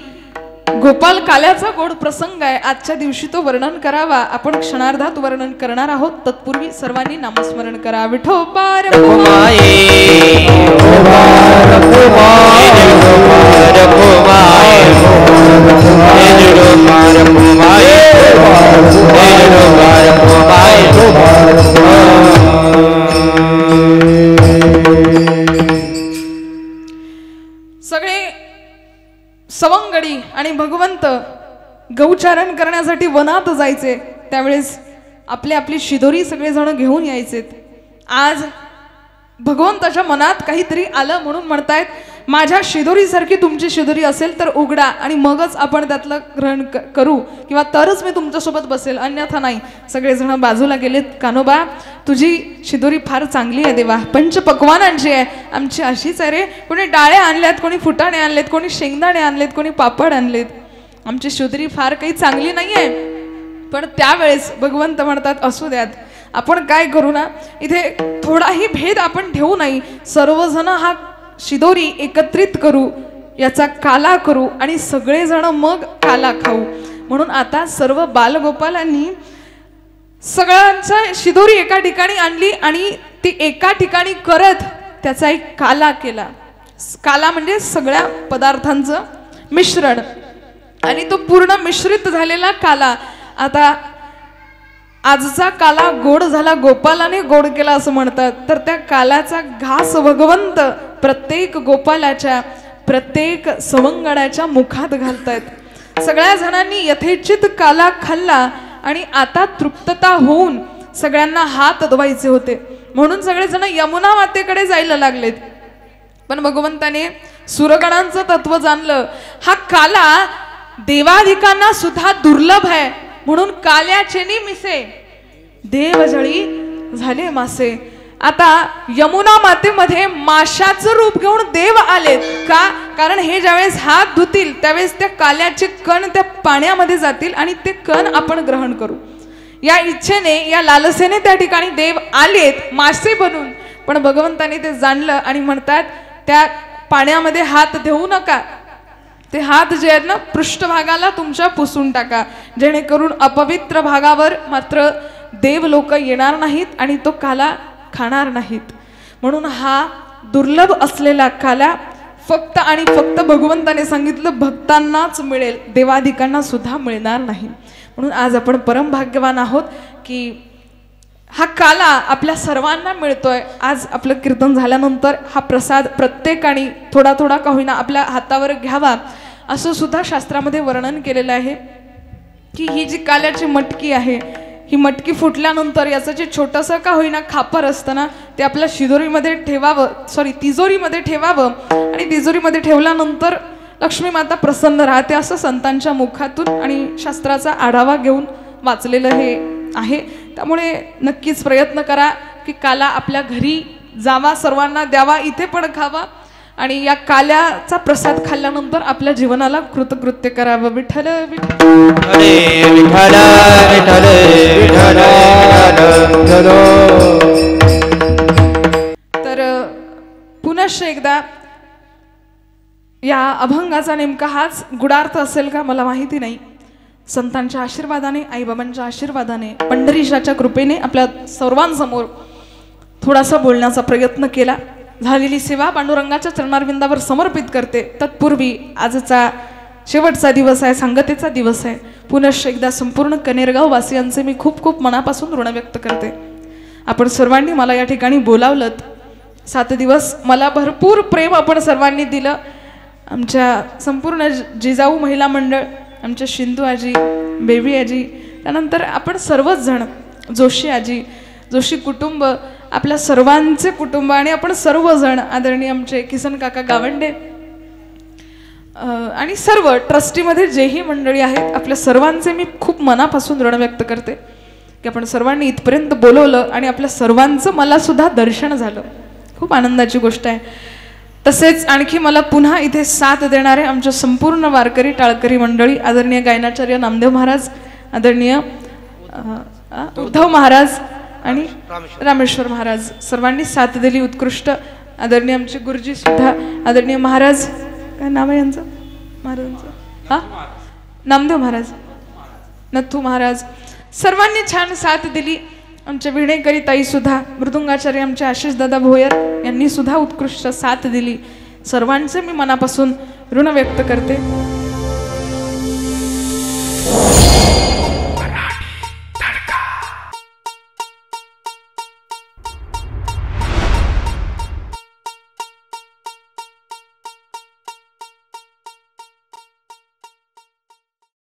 गोपाल काल्याचा गोड प्रसंग आहे. आजच्या दिवशी तो वर्णन करावा. आपण क्षणार्धात वर्णन करणार आहोत. तत्पूर्वी सर्वांनी नामस्मरण करा. विठोबा रखुमाई सगळे सवंगडी आणि भगवंत गौचारण करण्यासाठी वनात जायचे. त्यावेळेस आपली शिदोरी सगळेजण घेऊन यायचेत. आज भगवंताच्या मनात काहीतरी आलं म्हणून म्हणतायत माझ्या शिदोरीसारखी तुमची शिदोरी असेल तर उघडा आणि मगच आपण त्यातलं ग्रहण करू किंवा तरच मी तुमच्यासोबत बसेल, अन्यथा नाही. सगळेजण बाजूला गेलेत. कान्होबा तुझी शिदोरी फार चांगली आहे देवा, पंचपक्वानांची आहे. आमची अशीच आहे रे. कोणी डाळ्या आणल्यात, कोणी फुटाणे आणलेत, कोणी शेंगदाणे आणलेत, कोणी पापड आणलेत. आमची शिदोरी फार काही चांगली नाही आहे. पण त्यावेळेस भगवंत म्हणतात असू द्यात. आपण काय करू ना, इथे थोडाही भेद आपण ठेवू नाही. सर्वजण हा शिदोरी एकत्रित करू, याचा काला करू आणि सगळेजण मग काला खाऊ. म्हणून आता सर्व बालगोपालांनी सगळ्यांचा शिदोरी एका ठिकाणी आणली आणि ती एका ठिकाणी करत त्याचा एक काला केला. काला म्हणजे सगळ्या पदार्थांचं मिश्रण. आणि तो पूर्ण मिश्रित झालेला काला. आता आजचा काला गोड झाला, गोपालाने गोड केला असं म्हणतात. तर त्या काल्याचा घास भगवंत प्रत्येक गोपालाच्या, प्रत्येक सवंगडाच्या मुखात घालतायत. सगळ्या जणांनी यथेच्छित काला खाल्ला आणि आता तृप्तता होऊन सगळ्यांना हात धुवायचे होते. म्हणून सगळेजण यमुना मातेकडे जायला लागलेत. पण भगवंताने सुरगणांचं तत्व जाणलं. हा काला देवाधिकांना सुद्धा दुर्लभ आहे. म्हणून काल्याचे मिसे देवजळी झाले मासे. आता यमुना मातेमध्ये माशाचं रूप घेऊन देव आलेत. का? कारण हे ज्यावेळेस हात धुतील त्यावेळेस त्या काल्याचे कण त्या पाण्यामध्ये जातील आणि ते कण आपण ग्रहण करू. या इच्छेने, या लालसेने त्या ठिकाणी देव आलेत मासे बनून. पण भगवंताने ते जाणलं आणि म्हणतात त्या पाण्यामध्ये हात देऊ नका. ते हात जे आहेत ना पृष्ठभागाला तुमच्या पुसून टाका, जेणेकरून अपवित्र भागावर मात्र देव लोक येणार नाहीत आणि तो काला खाणार नाहीत. म्हणून हा दुर्लभ असलेला काला फक्त आणि फक्त भगवंताने सांगितलं भक्तांनाच मिळेल, देवाधिकांना सुद्धा मिळणार नाही. म्हणून आज आपण परम भाग्यवान आहोत की हा काला आपल्या सर्वांना मिळतोय. आज आपलं कीर्तन झाल्यानंतर हा प्रसाद प्रत्येकाने थोडा थोडा का होईना आपल्या हातावर घ्यावा, असं सुद्धा शास्त्रामध्ये वर्णन केलेलं आहे. की ही जी काल्याची मटकी आहे, ही मटकी फुटल्यानंतर याचं जे छोटंसं का होईना खापर असतं ना, ते आपल्या शिदोरीमध्ये ठेवावं, तिजोरीमध्ये ठेवावं. आणि तिजोरीमध्ये ठेवल्यानंतर लक्ष्मी माता प्रसन्न राहते, असं संतांच्या मुखातून आणि शास्त्राचा आढावा घेऊन वाचलेलं हे आहे. त्यामुळे नक्कीच प्रयत्न करा की काला आपल्या घरी जावा, सर्वांना द्यावा, इथे पण खावा आणि या काल्याचा प्रसाद खाल्ल्यानंतर आपल्या जीवनाला कृतकृत्य करावं. विठ्ठल तर पुनश्च एकदा या अभंगाचा नेमका हाच गुडार्थ असेल का मला माहिती नाही. संतांच्या आशीर्वादाने, आईबाबांच्या आशीर्वादाने, पंढरीशाच्या कृपेने आपल्या सर्वांसमोर थोडासा बोलण्याचा प्रयत्न केला. झालेली सेवा पांडुरंगाच्या चरणारविंदावर समर्पित करते. तत्पूर्वी आजचा शेवटचा दिवस आहे, सांगतेचा दिवस आहे. पुनश्च एकदा संपूर्ण कनेरगाव वासियांचे मी खूप खूप मनापासून ऋण व्यक्त करते. आपण सर्वांनी मला या ठिकाणी बोलावलं. 7 दिवस मला भरपूर प्रेम आपण सर्वांनी दिलं. आमच्या संपूर्ण जिजाऊ महिला मंडळ, आमच्या शिंदू आजी, बेबी आजी, त्यानंतर आपण सर्वच जण, जोशी आजी, जोशी कुटुंब, आपल्या सर्वांचे कुटुंब आणि आपण सर्वजण, आदरणीय आमचे किसन काका गावंडे आणि सर्व ट्रस्टीमध्ये जेही मंडळी आहेत, आपल्या सर्वांचे मी खूप मनापासून ऋण व्यक्त करते की आपण सर्वांनी इथपर्यंत बोलवलं आणि आपल्या सर्वांचं मला सुद्धा दर्शन झालं. खूप आनंदाची गोष्ट आहे. तसेच आणखी मला पुन्हा इथे साथ देणारे आमच्या संपूर्ण वारकरी टाळकरी मंडळी, आदरणीय गायनाचार्य नामदेव महाराज, आदरणीय उद्धव महाराज आणि रामेश्वर महाराज, सर्वांनी साथ दिली उत्कृष्ट. आदरणीय आमचे गुरुजी सुद्धा, आदरणीय महाराज, काय नाव आहे यांचं महाराजांचं, नामदेव महाराज, नथू महाराज, सर्वांनी छान साथ दिली. आमच्या विणेकरी ताई सुद्धा, मृदुंगाचार्य आमचे आशिष दादा भोयर यांनी सुद्धा उत्कृष्ट साथ दिली. सर्वांचे मी मनापासून ऋण व्यक्त करते.